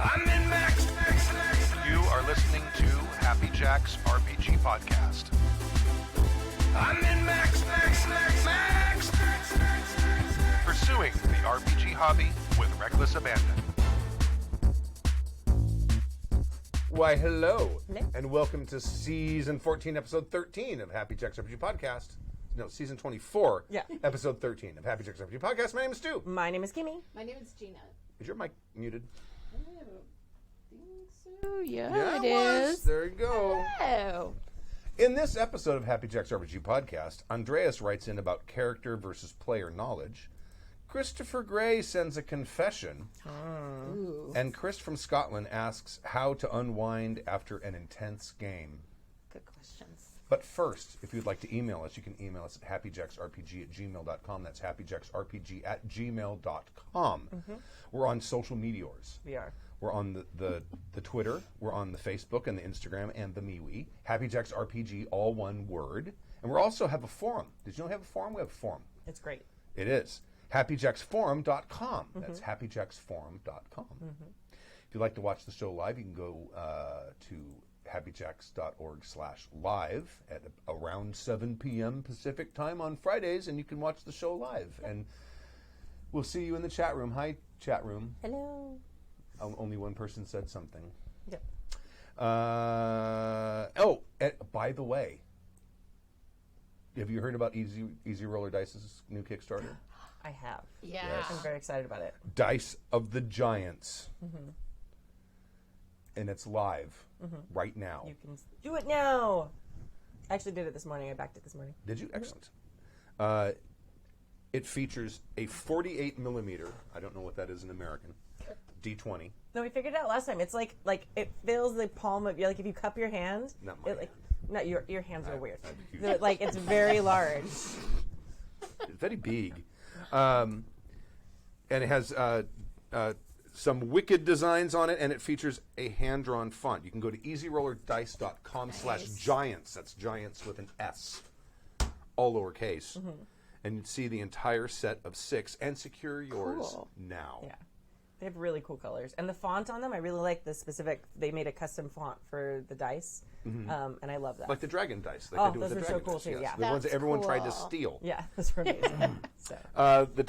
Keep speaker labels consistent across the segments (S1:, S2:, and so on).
S1: I'm in Max. You are listening to Happy Jack's RPG Podcast. I'm in Max. Pursuing the RPG hobby with reckless abandon.
S2: Why, hello,
S3: Hello.
S2: and welcome to Season 14, Episode 13 of Happy Jack's RPG Podcast. No, Season 24,
S3: Yeah.
S2: Episode 13 of Happy Jack's RPG Podcast. My name is Stu.
S3: My name is Kimmy.
S4: My name is Gina.
S2: Is your mic muted?
S4: I don't think so.
S2: Yeah,
S4: it
S2: was.
S4: is.
S2: There you go.
S4: Oh.
S2: In this episode of Happy Jack's RPG Podcast, Andreas writes in about character versus player knowledge. Christopher Gray sends a confession.
S4: Ooh.
S2: And Chris from Scotland asks how to unwind after an intense game.
S4: Good questions.
S2: But first, if you'd like to email us, you can email us at happyjacksrpg@gmail.com. That's happyjacksrpg@gmail.com. We're on social medias.
S3: We are.
S2: We're on the Twitter, we're on the Facebook and the Instagram and the MeWe. Happy Jack's RPG, all one word. And we also have a forum. Did you know we have a forum? We have a forum.
S3: It's great.
S2: It is. happyjacksforum.com. That's happyjacksforum.com. If you'd like to watch the show live, you can go to happyjacks.org/live at around 7 p.m. Pacific time on Fridays, and you can watch the show live. And we'll see you in the chat room. Hi, chat room.
S3: Hello.
S2: Only one person said something.
S3: Yep.
S2: By the way, have you heard about Easy Roller Dice's new Kickstarter?
S3: I have.
S4: Yeah.
S2: Yes.
S3: I'm very excited about it.
S2: Dice of the Giants. And it's live right now.
S3: You can do it now. I actually did it this morning. I backed it this morning.
S2: Did you? Excellent. It features a 48 millimeter, I don't know what that is in American, D20.
S3: No, we figured it out last time. It's like it fills the palm of like if you cup your hand.
S2: Not my hand.
S3: No, your hands are weird.
S2: I'd be huge.
S3: Like it's very large.
S2: It's very big. And it has some wicked designs on it, and it features a hand-drawn font. You can go to easyrollerdice.com/giants. That's giants with an S, all lowercase. And you'd see the entire set of 6 and secure yours
S4: Cool.
S2: now.
S3: Yeah. They have really cool colors. And the font on them, I really like the specific, they made a custom font for the dice. And I love that.
S2: Like the dragon dice. Like
S3: Oh,
S2: they do with
S3: those
S2: the
S3: are so
S2: dragon
S3: cool
S2: dice,
S3: too,
S2: yes.
S3: yeah.
S2: The ones that
S4: That's
S2: everyone tried to
S4: cool.
S2: steal.
S3: Yeah, that's amazing. So.
S2: The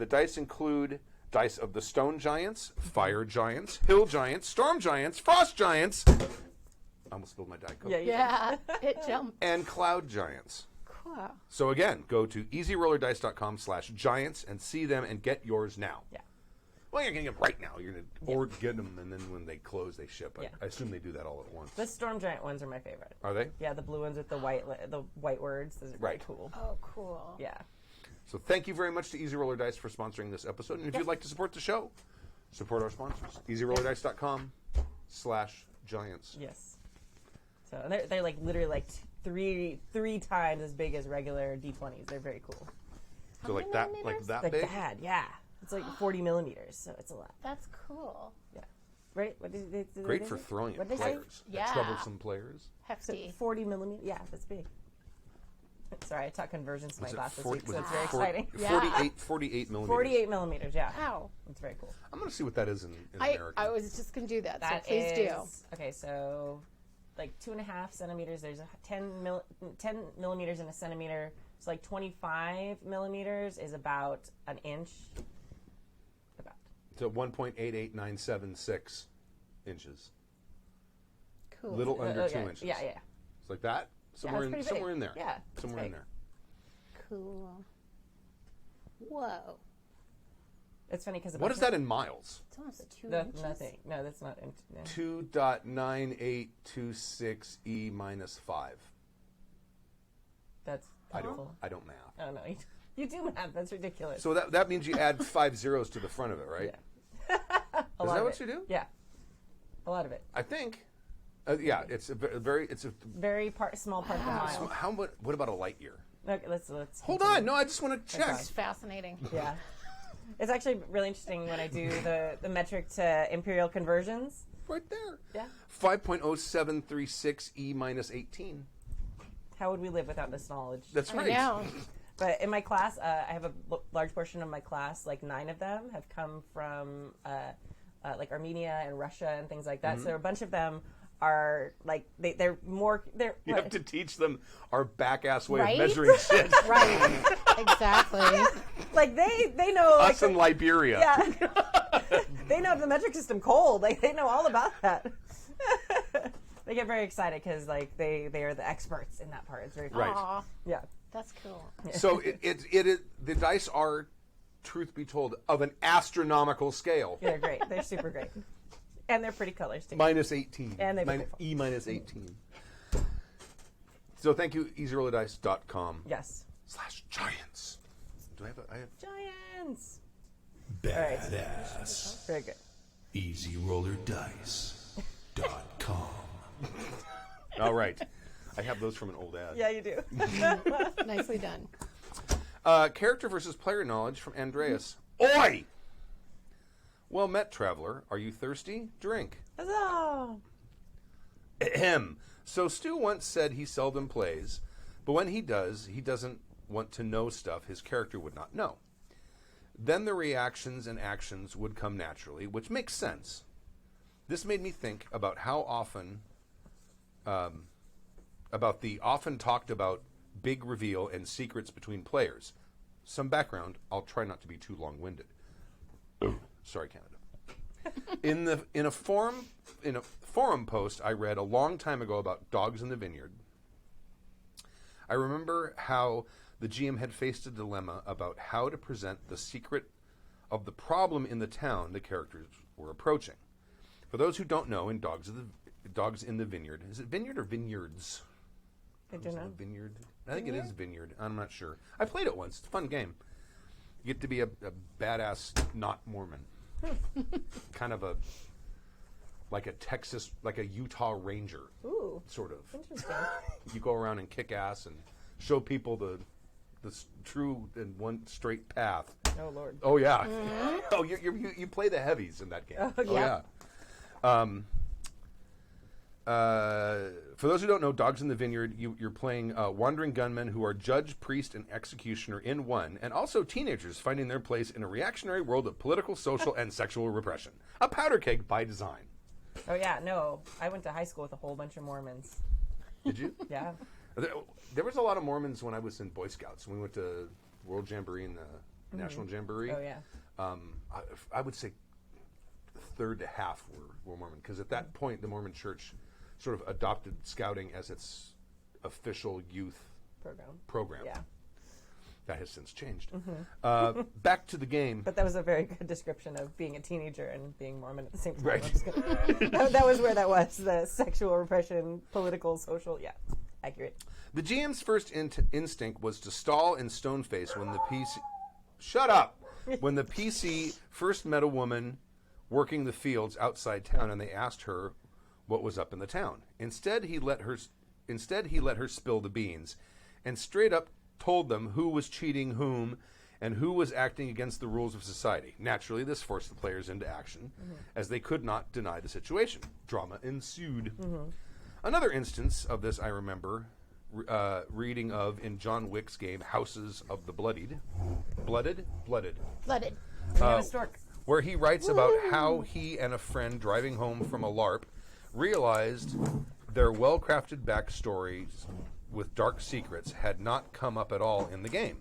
S2: dice include dice of the stone giants, fire giants, hill giants, storm giants, frost giants. I almost spilled my Diet Coke.
S4: Yeah, it jumped.
S2: And cloud giants.
S4: Cool.
S2: So again, go to easyrollerdice.com/giants and see them and get yours now.
S3: Yeah.
S2: Well, you're getting them right now. You're gonna get them, and then when they close, they ship.
S3: Yeah.
S2: I assume they do that all at once.
S3: The storm giant ones are my favorite.
S2: Are they?
S3: Yeah, the blue ones with the white words. Those are really
S2: Right.
S3: cool.
S4: Oh, cool.
S3: Yeah.
S2: So thank you very much to Easy Roller Dice for sponsoring this episode. And if you'd like to support the show, support our sponsors. easyrollerdice.com/giants.
S3: Yes. So and they're like literally like three times as big as regular D20s. They're very cool.
S2: So like that big?
S3: Like that, yeah. It's like 40 millimeters, so it's a lot.
S4: That's cool.
S3: Yeah. Right? What did they
S2: Great for throwing
S3: What
S2: at
S3: did they say?
S2: players.
S4: Yeah.
S2: At troublesome players.
S4: Hefty.
S3: 40 millimeters. Yeah, that's big. Sorry, I taught conversions to my
S2: Was it
S3: class this
S2: 40
S3: week, so
S2: was
S3: it's
S2: it
S3: very
S2: 40
S3: exciting.
S2: 48 millimeters.
S3: 48 millimeters, yeah.
S4: Wow.
S3: It's very cool.
S2: I'm going to see what that is in
S4: I
S2: American.
S4: was just going to do that,
S3: That
S4: so please do.
S3: is- Okay, so like 2.5 centimeters. There's a 10 millimeters in a centimeter. So like 25 millimeters is about an inch. About.
S2: So 1.88976 inches.
S4: Cool.
S2: Little under 2
S3: yeah,
S2: inches.
S3: Yeah, yeah.
S2: It's like that? Somewhere,
S3: it's pretty big.
S2: somewhere in there.
S3: Yeah, it's
S2: Somewhere in
S3: big.
S2: there.
S4: Cool. Whoa.
S3: It's funny because
S2: What is that in miles?
S4: It's almost 2
S3: The,
S4: inches.
S3: nothing. No, that's not. No.
S2: 2.9826 E minus 5.
S3: That's
S2: I
S3: helpful.
S2: don't math.
S3: Oh no, you do math. That's ridiculous.
S2: So that means you add 5 zeros to the front of it, right?
S3: Yeah.
S2: Is that what you do?
S3: Yeah, a lot of it.
S2: I think. Yeah, it's a very
S3: Very small part of the mile.
S2: what about a light year?
S3: Okay, let's
S2: Hold
S3: continue.
S2: on, no, I just want to check.
S4: It's fascinating.
S3: Yeah. It's actually really interesting when I do the metric to imperial conversions.
S2: Right there.
S3: Yeah.
S2: 5.0736 E minus 18.
S3: How would we live without this knowledge?
S2: That's
S4: I
S2: right.
S4: know.
S3: But in my class, I have a large portion of my class, like 9 of them, have come from like Armenia and Russia and things like that. So a bunch of them are like they're
S2: You have to teach them our back-ass way
S4: Right?
S2: of measuring shit.
S4: Right. Exactly.
S3: like they know like
S2: Us in Liberia.
S3: yeah they know the metric system cold. Like they know all about that. They get very excited because like they are the experts in that part. It's very fun.
S2: Right.
S4: Aw,
S3: Yeah.
S4: that's cool.
S2: So the dice are, truth be told, of an astronomical scale.
S3: They're great. They're super great. And they're pretty colors too.
S2: Minus 18.
S3: And they
S2: E minus 18. So thank you, easyrollerdice.com
S3: Yes.
S2: /giants. Do I have I have
S3: Giants.
S5: Badass.
S3: Very good.
S5: EasyRollerDice.com.
S2: all right. I have those from an old ad.
S3: Yeah, you do.
S4: Nicely done.
S2: Character versus player knowledge from Andreas. Oi! Well met, traveler. Are you thirsty? Drink.
S3: Huzzah!
S2: Ahem. So Stu once said he seldom plays, but when he does, he doesn't want to know stuff his character would not know. Then the reactions and actions would come naturally, which makes sense. This made me think about how often, about the often talked about big reveal and secrets between players. Some background. I'll try not to be too long-winded. Sorry, Canada. In a forum post I read a long time ago about dogs in the vineyard, I remember how the GM had faced a dilemma about how to present the secret of the problem in the town the characters were approaching. For those who don't know, in Dogs in the Vineyard, is it vineyard or vineyards?
S3: I don't know.
S2: Vineyard. I think it is vineyard. I'm not sure. I played it once. It's a fun game. You get to be a badass not Mormon. Kind of like a Utah Ranger,
S3: Ooh.
S2: sort of.
S3: Interesting.
S2: You go around and kick ass and show people the true and one straight path.
S3: Oh Lord.
S2: Oh yeah. Oh, you play the heavies in that game.
S3: Oh,
S2: Oh yeah. For those who don't know, Dogs in the Vineyard, you're playing wandering gunmen who are judge, priest, and executioner in one, and also teenagers finding their place in a reactionary world of political, social, and sexual repression. A powder keg by design.
S3: Oh yeah, no. I went to high school with a whole bunch of Mormons.
S2: Did you?
S3: Yeah.
S2: There was a lot of Mormons when I was in Boy Scouts. We went to World Jamboree and the National Jamboree.
S3: Oh yeah.
S2: I would say third to half were Mormon, because at that point the Mormon Church sort of adopted scouting as its official youth program.
S3: Yeah.
S2: That has since changed. Back to the game.
S3: But that was a very good description of being a teenager and being Mormon at the same time.
S2: Right.
S3: that was where that was. The sexual repression, political, social. Yeah. Accurate.
S2: The GM's first instinct was to stall and stoneface when the PC... Shut up! When the PC first met a woman working the fields outside town, and they asked her what was up in the town. Instead, he let her spill the beans, and straight up told them who was cheating whom, and who was acting against the rules of society. Naturally, this forced the players into action, as they could not deny the situation. Drama ensued. Another instance of this I remember reading of in John Wick's game Houses of the Blooded,
S4: Flooded.
S2: where he writes about how he and a friend driving home from a LARP realized their well-crafted backstories with dark secrets had not come up at all in the game.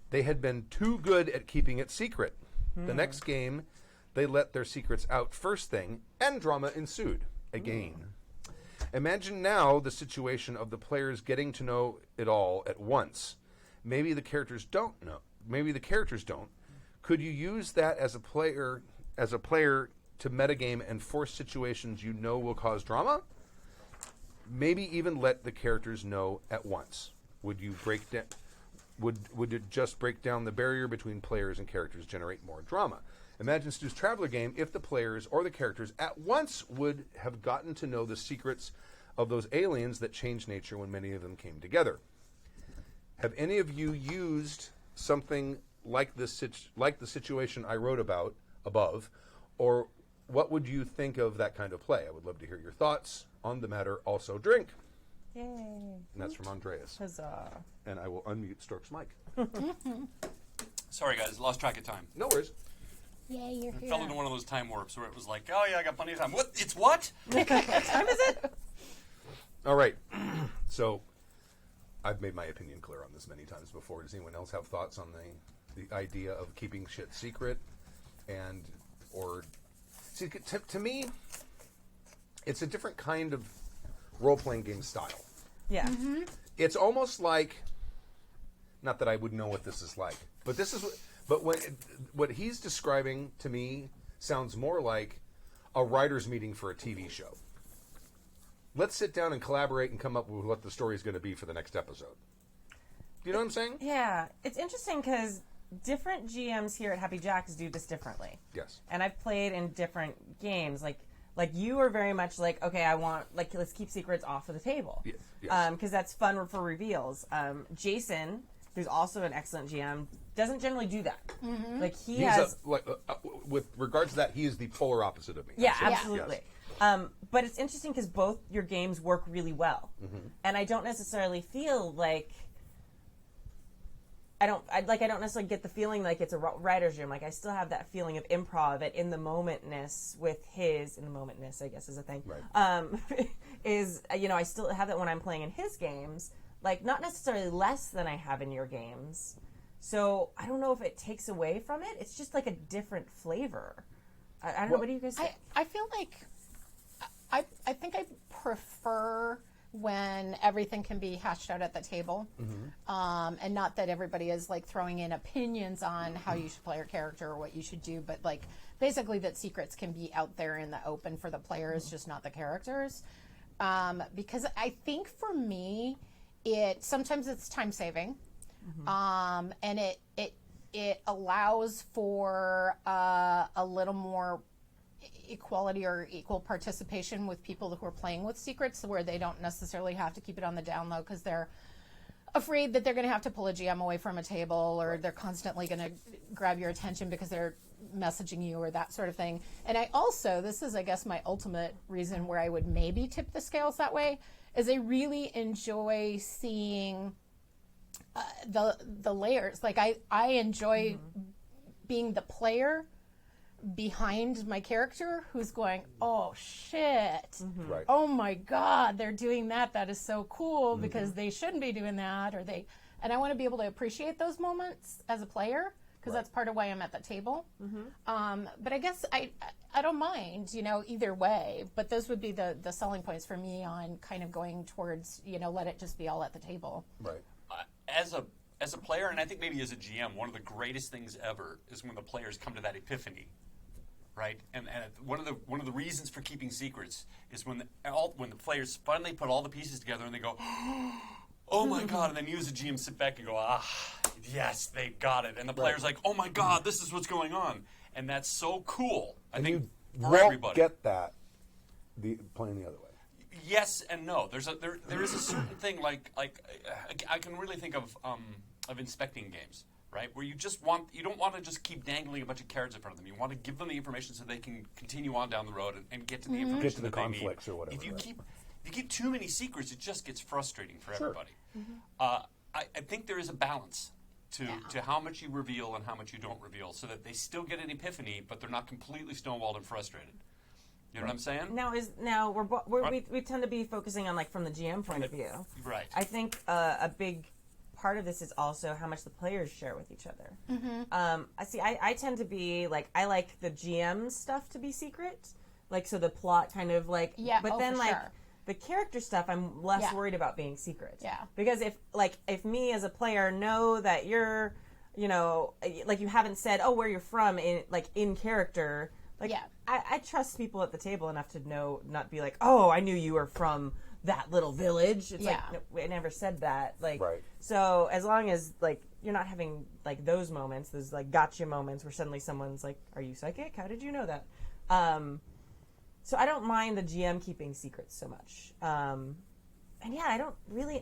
S2: They had been too good at keeping it secret. The next game, they let their secrets out first thing, and drama ensued again. Imagine now the situation of the players getting to know it all at once. Maybe the characters don't know. Maybe the characters don't. Could you use that as a player to metagame and force situations you know will cause drama? Maybe even let the characters know at once. Would you break down? Would it just break down the barrier between players and characters, generate more drama? Imagine Stu's Traveler game if the players or the characters at once would have gotten to know the secrets of those aliens that changed nature when many of them came together. Have any of you used something like this, like the situation I wrote about above, or what would you think of that kind of play? I would love to hear your thoughts on the matter. Also, drink.
S3: Yay.
S2: And that's from Andreas.
S3: Huzzah.
S2: And I will unmute Stork's mic.
S6: Sorry, guys, lost track of time.
S2: No worries.
S4: Yay, you're
S5: It
S4: here.
S5: fell into one of those time warps where it was like, oh yeah, I got plenty of time. What? It's what?
S3: What time is it?
S2: All right. So I've made my opinion clear on this many times before. Does anyone else have thoughts on the idea of keeping shit secret? And, or, see, to me, it's a different kind of role-playing game style.
S3: Yeah.
S4: Mm-hmm.
S2: It's almost like, not that I would know what this is like, but this is, but what he's describing to me sounds more like a writer's meeting for a TV show. Let's sit down and collaborate and come up with what the story is going to be for the next episode. Do you know what I'm saying?
S3: Yeah. It's interesting because different GMs here at Happy Jacks do this differently.
S2: Yes.
S3: And I've played in different games. Like you are very much like, okay, I want, like, let's keep secrets off of the table.
S2: Yes.
S3: Because that's fun for reveals. Jason, who's also an excellent GM, doesn't generally do that.
S4: Mm-hmm.
S3: Like, he
S2: He's
S3: has...
S2: with regards to that, he is the polar opposite of me.
S3: Yeah,
S2: Absolutely.
S3: absolutely.
S2: Yes.
S3: But it's interesting because both your games work really well.
S2: Mm-hmm.
S3: And I don't necessarily feel like... I don't necessarily get the feeling like it's a writer's room. Like, I still have that feeling of improv at in the momentness with his, in the momentness, I guess is a thing.
S2: Right.
S3: I still have that when I'm playing in his games, like, not necessarily less than I have in your games. So I don't know if it takes away from it. It's just like a different flavor. I don't know. What do you guys think?
S4: I feel like I think I prefer when everything can be hashed out at the table, and not that everybody is like throwing in opinions on how you should play your character or what you should do, but like basically that secrets can be out there in the open for the players, just not the characters. Because I think for me, sometimes it's time saving, and it allows for a little more equality or equal participation with people who are playing with secrets, where they don't necessarily have to keep it on the down low because they're afraid that they're going to have to pull a GM away from a table, or they're constantly going to grab your attention because they're messaging you or that sort of thing. And I also, this is I guess my ultimate reason where I would maybe tip the scales that way, is I really enjoy seeing the layers. Like I enjoy being the player behind my character who's going, oh shit,
S2: Right.
S4: oh my god, they're doing that. That is so cool because they shouldn't be doing that, and I want to be able to appreciate those moments as a player because that's part of why I'm at the table. But I guess I don't mind, either way. But those would be the selling points for me on kind of going towards, let it just be all at the table.
S2: Right.
S5: As a player, and I think maybe as a GM, one of the greatest things ever is when the players come to that epiphany, right? And one of the reasons for keeping secrets is when the players finally put all the pieces together and they go, oh my god, and then you as a GM sit back and go, yes, they got it, and the player's like, oh my god, this is what's going on, and that's so cool. I think
S2: You
S5: for
S2: won't
S5: everybody.
S2: get that playing the other way.
S5: Yes and no. There is a certain thing like I can really think of inspecting games, right? Where you don't want to just keep dangling a bunch of carrots in front of them. You want to give them the information so they can continue on down the road and get to the information
S2: Get to the
S5: that they
S2: conflicts
S5: need.
S2: or whatever.
S5: If you
S2: right.
S5: keep too many secrets, it just gets frustrating for
S2: Sure.
S5: everybody. I think there is a balance to how much you reveal and how much you don't reveal, so that they still get an epiphany, but they're not completely stonewalled and frustrated. You know what I'm saying?
S3: Now we tend to be focusing on like from the GM point of view.
S5: Right.
S3: I think a big part of this is also how much the players share with each other. I tend to be like, I like the GM stuff to be secret, like so the plot kind of like.
S4: Yeah,
S3: but then
S4: for
S3: like
S4: sure.
S3: the character stuff, I'm less
S4: Yeah.
S3: worried about being secret.
S4: Yeah.
S3: Because if me as a player know that you're, like you haven't said, oh, where you're from in character. Like,
S4: Yeah.
S3: I trust people at the table enough to know, not be like, oh, I knew you were from that little village. It's
S4: Yeah.
S3: like, no, I never said that. Like,
S2: Right.
S3: So as long as, like, you're not having, like, those moments, those, like, gotcha moments where suddenly someone's like, are you psychic? How did you know that? So I don't mind the GM keeping secrets so much. And yeah,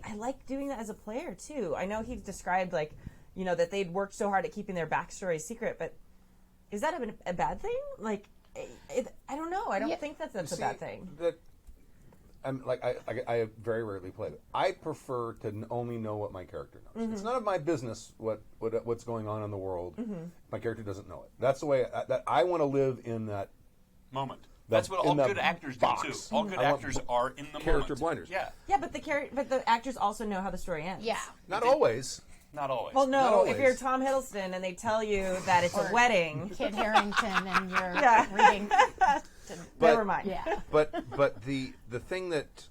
S3: I like doing that as a player, too. I know he described, like, that they'd worked so hard at keeping their backstory secret, but is that a bad thing? Like, I don't know. I don't think that's a bad thing.
S2: I'm like I very rarely play it. I prefer to only know what my character knows. It's none of my business what's going on in the world. My character doesn't know it. That's the way that I want to live in that
S5: moment. That's what all good actors do too. All good actors are in the
S2: character
S5: moment.
S2: blinders.
S5: Yeah.
S3: Yeah, but the actors also know how the story ends.
S4: Yeah.
S2: Not always.
S5: Not always.
S3: Well,
S2: Not
S3: no.
S2: always.
S3: If you're Tom Hiddleston and they tell you that it's a wedding,
S4: Kid Harington and you're
S3: Yeah.
S4: reading.
S3: never mind.
S4: Yeah.
S2: But the thing that,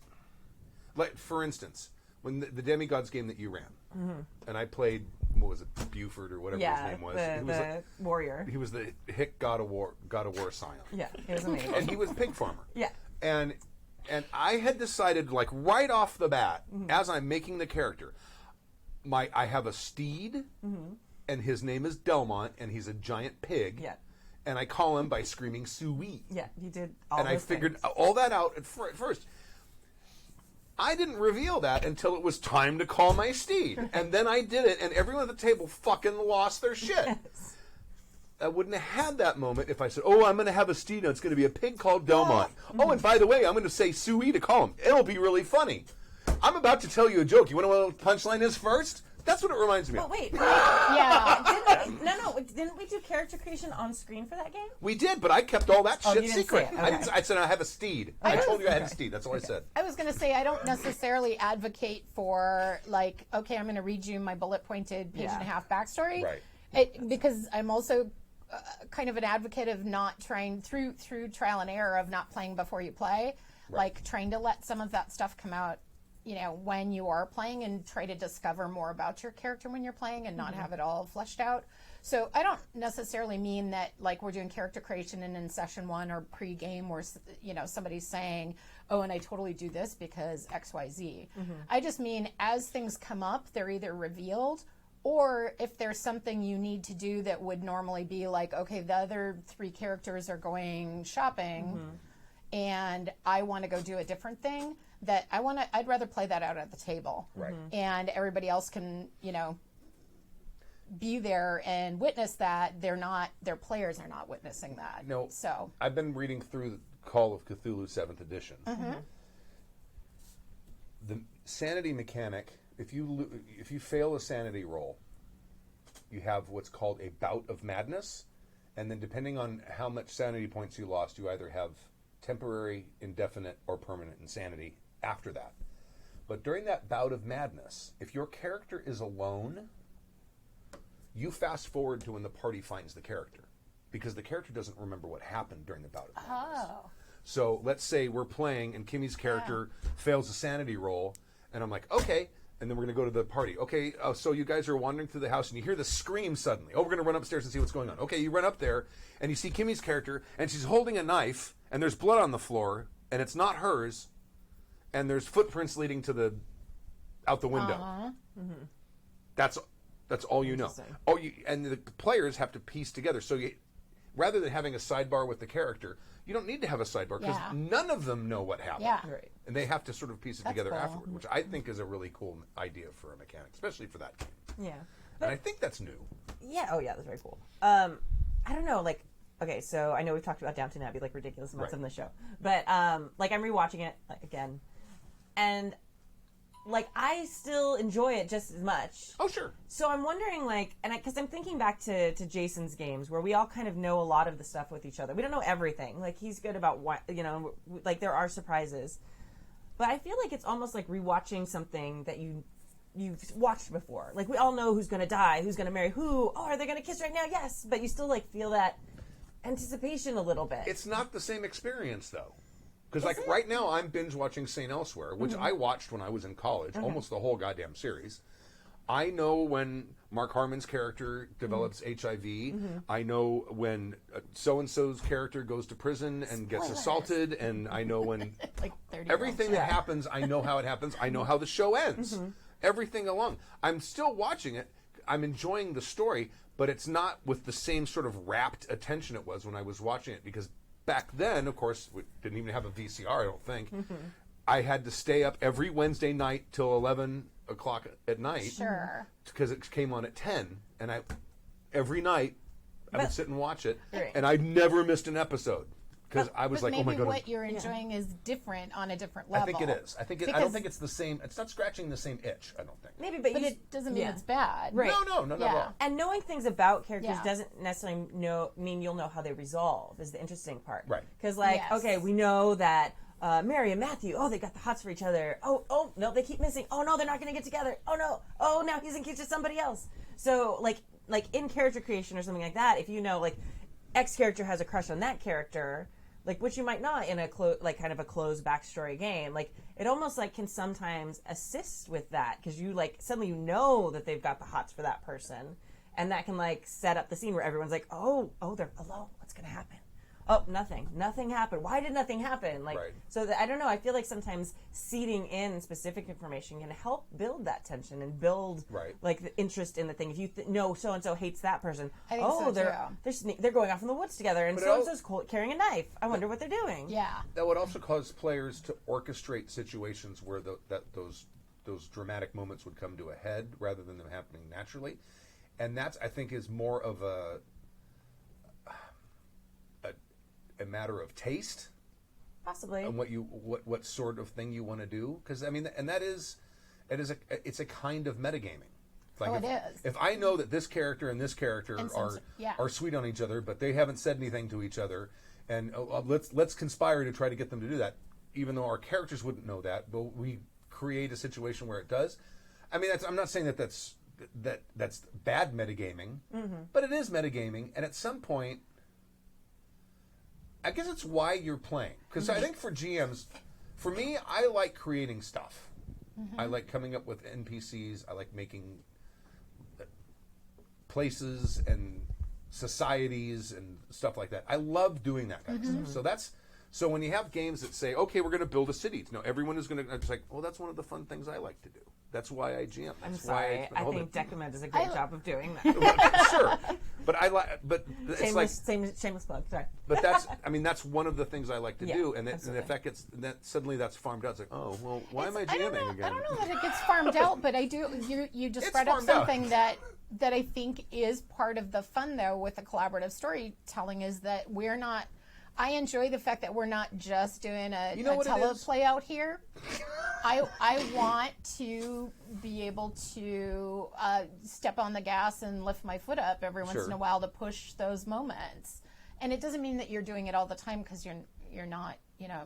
S2: like for instance, when the Demigods game that you ran, and I played, what was it, Buford or whatever his name was.
S3: The warrior.
S2: He was the Hick God of War scion.
S3: Yeah, it was amazing.
S2: And he was a pig farmer.
S3: Yeah.
S2: And I had decided, like right off the bat, as I'm making the character, I have a steed, and his name is Delmont, and he's a giant pig.
S3: Yeah.
S2: And I call him by screaming Suey.
S3: Yeah, you did all
S2: And
S3: those
S2: I figured
S3: things.
S2: all that out at first. I didn't reveal that until it was time to call my steed. And then I did it, and everyone at the table fucking lost their shit.
S3: Yes.
S2: I wouldn't have had that moment if I said, oh, I'm going to have a steed, and it's going to be a pig called Delmont. Oh, and by the way, I'm going to say Suey to call him. It'll be really funny. I'm about to tell you a joke. You want to know what the punchline is first? That's what it reminds me
S3: But
S2: of.
S3: wait,
S4: Yeah.
S3: didn't we do character creation on screen for that game?
S2: We did, but I kept all that
S3: Oh,
S2: shit
S3: you didn't
S2: secret.
S3: say it. Okay.
S2: I said I have a steed. I told you I had a steed. That's all I said.
S4: I was going to say, I don't necessarily advocate for, like, okay, I'm going to read you my bullet pointed page and a half backstory.
S2: Right.
S4: Because I'm also kind of an advocate of not trying, through trial and error, of not playing before you play.
S2: Right.
S4: Like, trying to let some of that stuff come out, when you are playing, and try to discover more about your character when you're playing and not have it all fleshed out. So I don't necessarily mean that, like, we're doing character creation and in session one or pre-game where, somebody's saying, oh, and I totally do this because X, Y, Z. I just mean as things come up, they're either revealed, or if there's something you need to do that would normally be like, okay, the other three characters are going shopping and I want to go do a different thing, that I'd rather play that out at the table.
S2: Right.
S4: And everybody else can, be there and witness that. Their players are not witnessing that.
S2: No.
S4: So
S2: I've been reading through the Call of Cthulhu 7th edition. The sanity mechanic, if you fail a sanity roll, you have what's called a bout of madness, and then depending on how much sanity points you lost, you either have temporary, indefinite, or permanent insanity after that. But during that bout of madness, if your character is alone, you fast forward to when the party finds the character, because the character doesn't remember what happened during the bout of madness.
S4: Oh.
S2: So let's say we're playing and Kimmy's character fails a sanity roll, and I'm like, okay, and then we're going to go to the party. Okay, so you guys are wandering through the house, and you hear the scream suddenly. Oh, we're going to run upstairs and see what's going on. Okay, you run up there, and you see Kimmy's character, and she's holding a knife, and there's blood on the floor, and it's not hers, and there's footprints leading to out the window. That's all you know. Oh, and the players have to piece together. So rather than having a sidebar with the character, you don't need to have a sidebar because none of them know what happened.
S4: Yeah.
S3: Right.
S2: And they have to sort of piece it together
S4: cool.
S2: afterward, which I think is a really cool idea for a mechanic, especially for that game.
S3: Yeah.
S2: And I think that's new.
S3: Yeah. Oh, yeah. That's very cool. I don't know. Like, okay, so I know we've talked about Downton Abbey like ridiculous amounts on the show, but like I'm rewatching it again, and like I still enjoy it just as much.
S2: Oh, sure.
S3: So I'm wondering, like, and because I'm thinking back to Jason's games where we all kind of know a lot of the stuff with each other. We don't know everything. Like he's good about what like there are surprises, but I feel like it's almost like rewatching something that you've watched before. Like we all know who's going to die, who's going to marry who. Oh, are they going to kiss right now? Yes, but you still like feel that anticipation a little bit.
S2: It's not the same experience, though. Because, like, right now I'm binge watching St. Elsewhere, which I watched when I was in college, almost the whole goddamn series. I know when Mark Harmon's character develops HIV. I know when so-and-so's character goes to prison and gets assaulted. And I know when
S4: like 30
S2: everything that happens, I know how it happens. I know how the show ends. Everything along. I'm still watching it. I'm enjoying the story, but it's not with the same sort of rapt attention it was when I was watching it, because back then, of course, we didn't even have a VCR, I don't think. I had to stay up every Wednesday night till 11 o'clock at night.
S4: Sure.
S2: Because it came on at 10. And every night, I would sit and watch it.
S3: Right.
S2: And I never missed an episode. because I was
S4: but
S2: like, oh my
S4: maybe
S2: god.
S4: what you're enjoying is different on a different level.
S2: I think it is. I think I don't
S4: Because-
S2: think it's the same. It's not scratching the same itch. I don't think.
S3: Maybe,
S4: But it doesn't mean it's bad.
S3: Right.
S2: No, not at all.
S3: And knowing things about characters
S4: Yeah.
S3: doesn't necessarily mean you'll know how they resolve. Is the interesting part,
S2: Right?
S3: Because
S4: Yes.
S3: okay, we know that Mary and Matthew, they got the hots for each other. Oh no, they keep missing. Oh no, they're not going to get together. Oh no, now he's engaged to somebody else. So like in character creation or something like that, if you know like X character has a crush on that character, like which you might not in a kind of a closed backstory game, like it almost like can sometimes assist with that because you like suddenly you know that they've got the hots for that person, and that can like set up the scene where everyone's like, oh they're alone. What's going to happen? Oh, nothing happened. Why did nothing happen? Like,
S2: Right.
S3: so I don't know. I feel like sometimes seeding in specific information can help build that tension and build
S2: Right.
S3: like the interest in the thing. If you know so and so hates that person,
S4: I think so,
S3: they're going off in the woods together, and
S2: But
S3: so and so's carrying a knife. I wonder what they're doing.
S4: Yeah.
S2: That would also cause players to orchestrate situations where those dramatic moments would come to a head rather than them happening naturally, and that's I think is more of a matter of taste
S3: Possibly.
S2: and what sort of thing you want to do, because I mean, and it's a kind of metagaming. Like
S4: it is.
S2: If I know that this character and this character
S4: And
S2: are sweet on each other, but they haven't said anything to each other, and let's conspire to try to get them to do that, even though our characters wouldn't know that, but we create a situation where it does. I mean, I'm not saying that's bad metagaming, but it is metagaming, and at some point, I guess it's why you're playing. Because I think for GMs, for me, I like creating stuff. I like coming up with NPCs. I like making places and societies and stuff like that. I love doing that kind of stuff. So when you have games that say, okay, we're going to build a city. No, everyone is going to, it's like, well, that's one of the fun things I like to do. That's why I GM.
S3: I'm
S2: That's
S3: sorry.
S2: why
S3: I think Decament does a great job of doing that.
S2: sure, but it's like
S3: Shameless plug. Sorry.
S2: But that's one of the things I like to
S3: Yeah,
S2: do, and
S3: absolutely.
S2: if that gets suddenly that's farmed out. It's like, oh well, why am I
S4: I don't
S2: GMing
S4: know,
S2: again?
S4: I don't know that it gets farmed out, but I do. You just
S2: It's
S4: brought up
S2: farmed out.
S4: something that I think is part of the fun though with the collaborative storytelling is that we're not. I enjoy the fact that we're not just doing a
S2: what it is?
S4: teleplay out here. I want to be able to step on the gas and lift my foot up every once
S2: Sure.
S4: in a while to push those moments. And it doesn't mean that you're doing it all the time because you're not,
S2: Yeah.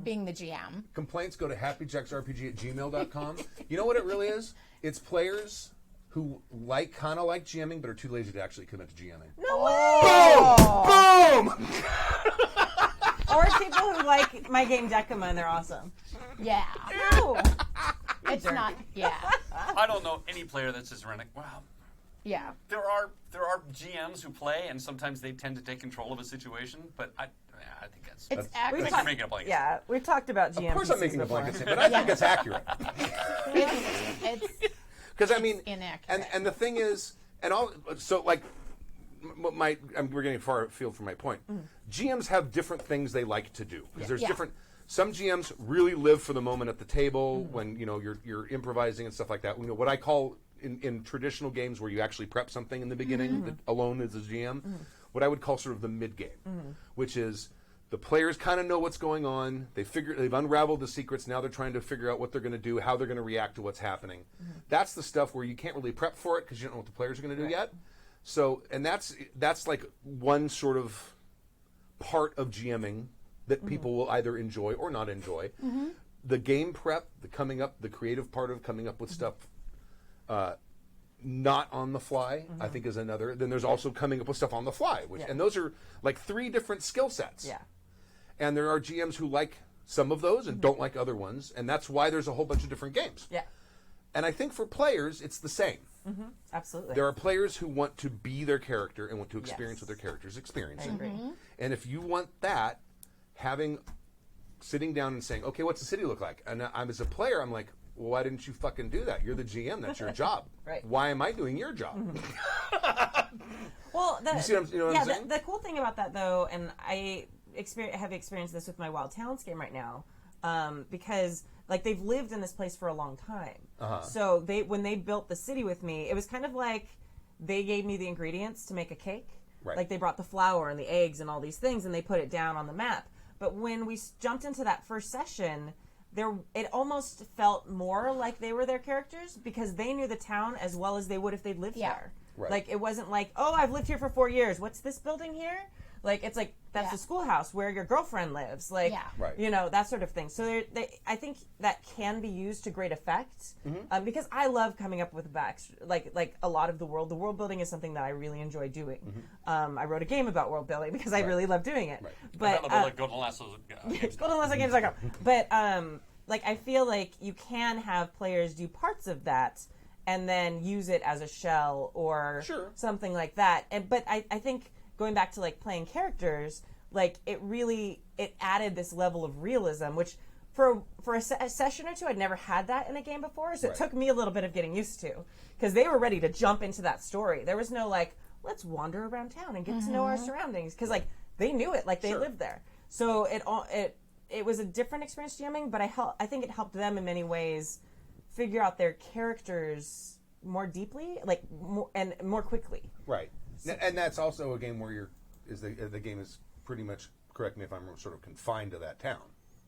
S4: being the GM.
S2: Complaints go to happyjacksrpg@gmail.com. You know what it really is? It's players who kind of like GMing but are too lazy to actually commit to GMing.
S3: No way!
S2: Boom!
S3: Or people who like my game Decima and they're awesome.
S4: Yeah.
S3: No.
S4: It's not. Yeah.
S5: I don't know any player that's just running. Wow.
S4: Yeah.
S5: There are GMs who play, and sometimes they tend to take control of a situation. But I think that's.
S4: It's
S5: I
S4: accurate.
S5: think you're making a blanket.
S3: Yeah, we've talked about GM.
S2: Of course, I'm
S3: PCs
S2: making a
S3: before.
S2: blanket statement, but I think it's accurate.
S4: It's
S2: Because I mean,
S4: inaccurate.
S2: and the thing is, and all so like we're getting far afield from my point. GMs have different things they like to do because there's
S4: Yeah.
S2: different. Some GMs really live for the moment at the table when you're improvising and stuff like that. What I call in traditional games where you actually prep something in the beginning that alone as a GM, what I would call sort of the mid game, which is the players kind of know what's going on. They've unraveled the secrets. Now they're trying to figure out what they're going to do, how they're going to react to what's happening. That's the stuff where you can't really prep for it because you don't know what the players are going to do yet. So, and that's like one sort of part of GMing that people will either enjoy or not enjoy. The game prep, the creative part of coming up with stuff not on the fly, I think is another. Then there's also coming up with stuff on the fly, and those are like three different skill sets.
S3: Yeah.
S2: And there are GMs who like some of those and don't like other ones, and that's why there's a whole bunch of different games.
S3: Yeah.
S2: And I think for players, it's the same.
S3: Absolutely.
S2: There are players who want to be their character and want to experience
S3: Yes.
S2: what their character's experiencing.
S3: I agree.
S2: And if you want that, sitting down and saying, okay, what's the city look like? And I'm as a player, I'm like, well, why didn't you fucking do that? You're the GM. That's your job.
S3: Right.
S2: Why am I doing your job?
S3: Well,
S2: You see what I'm saying?
S3: the cool thing about that, though, and I have experienced this with my Wild Talents game right now, because like they've lived in this place for a long time. So when they built the city with me, it was kind of like they gave me the ingredients to make a cake,
S2: Right.
S3: Like they brought the flour and the eggs and all these things, and they put it down on the map. But when we jumped into that first session, it almost felt more like they were their characters because they knew the town as well as they would if they'd lived there.
S2: Right.
S3: Like it wasn't like, oh, I've lived here for 4 years. What's this building here? Like it's like that's the schoolhouse where your girlfriend lives. Like
S2: Right.
S3: that sort of thing. So I think that can be used to great effect because I love coming up with like a lot of the world building is something that I really enjoy doing. I wrote a game about world building because I really love doing it.
S2: Right.
S3: But
S5: Golden Lasso games.
S3: Golden Lasso games.com. But like I feel like you can have players do parts of that and then use it as a shell or something like that. But I think going back to like playing characters, like it added this level of realism, which for a session or two, I'd never had that in a game before. So it took me a little bit of getting used to because they were ready to jump into that story. There was no like, let's wander around town and get to know our surroundings because like they knew it, like they lived there. So it was a different experience GMing, but I think it helped them in many ways figure out their characters more deeply, like more quickly.
S2: Right. And that's also a game where the game is pretty much, correct me if I'm sort of confined to that town.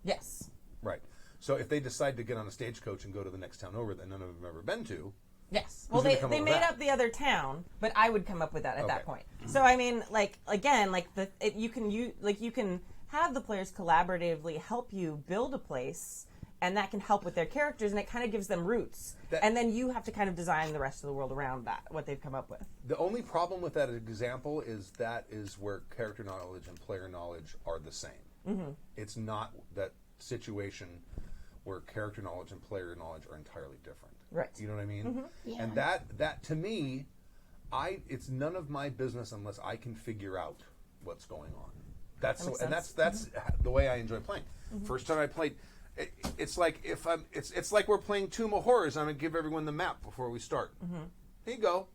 S3: Yes.
S2: Right. So if they decide to get on a stagecoach and go to the next town over that none of them have ever been to.
S3: Yes. Well, they made up the other town, but I would come up with that at that point. So I mean, like again, like you can have the players collaboratively help you build a place. And that can help with their characters, and it kind of gives them roots. And then you have to kind of design the rest of the world around that, what they've come up with.
S2: The only problem with that example is that is where character knowledge and player knowledge are the same. It's not that situation where character knowledge and player knowledge are entirely different.
S3: Right.
S2: You know what I mean?
S4: Yeah.
S2: And that to me, it's none of my business unless I can figure out what's going on. That's the way I enjoy playing. First time I played. It's like it's like we're playing Tomb of Horrors. I'm gonna give everyone the map before we start. Here you go.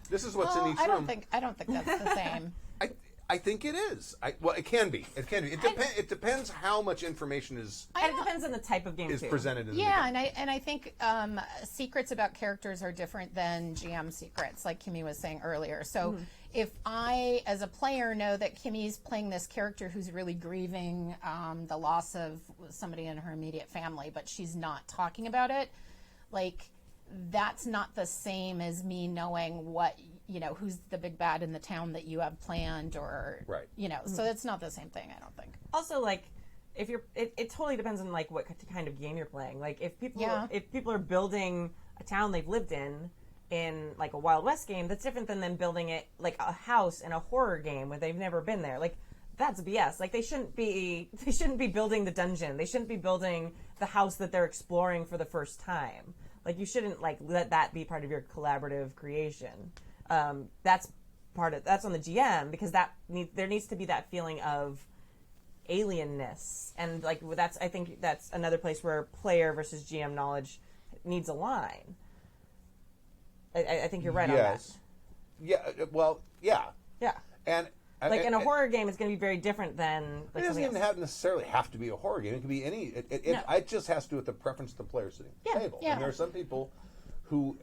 S2: This is what's in each room.
S4: I don't think that's the same.
S2: I think it is. Well, it can be. It can be. It depends how much information is
S3: And it depends on the type of game too.
S2: presented in the
S4: Yeah,
S2: game.
S4: and I think secrets about characters are different than GM secrets, like Kimmy was saying earlier. So if I, as a player, know that Kimmy's playing this character who's really grieving the loss of somebody in her immediate family, but she's not talking about it, like that's not the same as me knowing who's the big bad in the town that you have planned, or so it's not the same thing, I don't think.
S3: Also, like if you're, it totally depends on like what kind of game you're playing. Like if people are building a town they've lived in like a Wild West game, that's different than them building it like a house in a horror game where they've never been there. Like that's BS. Like they shouldn't be building the dungeon. They shouldn't be building the house that they're exploring for the first time. Like you shouldn't like let that be part of your collaborative creation. That's on the GM because there needs to be that feeling of alienness, and like I think that's another place where player versus GM knowledge needs a line. I think you're right on that.
S2: Yeah. Well. Yeah.
S3: Yeah.
S2: And
S3: like in a horror game, it's going to be very different than. Like
S2: it doesn't even necessarily have to be a horror game. It can be any. It just has to do with the preference of the player sitting at the table.
S4: Yeah.
S2: And there are some people who.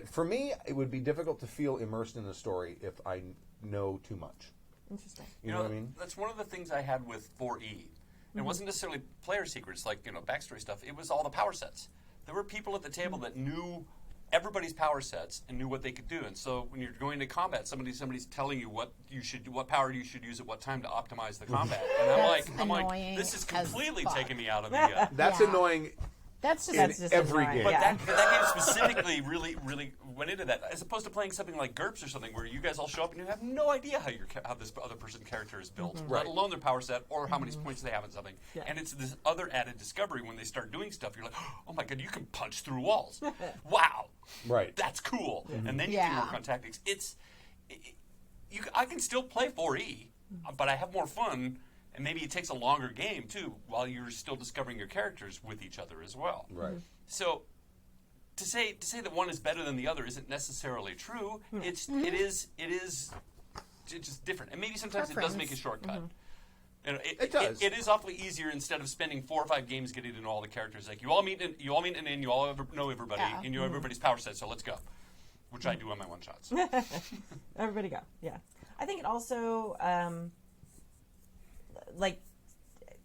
S2: For me, it would be difficult to feel immersed in the story if I know too much.
S3: Interesting.
S2: You know what I mean?
S5: That's one of the things I had with 4E. It wasn't necessarily player secrets, like backstory stuff. It was all the power sets. There were people at the table that knew everybody's power sets and knew what they could do. And so when you're going to combat, somebody's telling you what power you should use at what time to optimize the combat. And I'm like, this is completely taking me out of the.
S2: That's annoying.
S4: That's
S2: in
S4: just
S2: every
S3: annoying.
S2: game.
S5: But that game specifically really went into that, as opposed to playing something like GURPS or something where you guys all show up and you have no idea how this other person's character is built, let alone their power set or how many points they have in something. Yeah. And it's this other added discovery when they start doing stuff. You're like, oh my god, you can punch through walls! Wow,
S2: right?
S5: That's cool. And then you can work on tactics. I can still play 4E, but I have more fun. And maybe it takes a longer game, too, while you're still discovering your characters with each other as well.
S2: Right.
S5: So to say that one is better than the other isn't necessarily true. It is just different. And maybe sometimes it does make a shortcut. It
S2: does.
S5: It is awfully easier instead of spending 4 or 5 games getting to know all the characters. Like, you all meet in an inn, you all know everybody, and you know everybody's power set, so let's go. Which I do on my one-shots.
S3: Everybody go, yeah. also, like,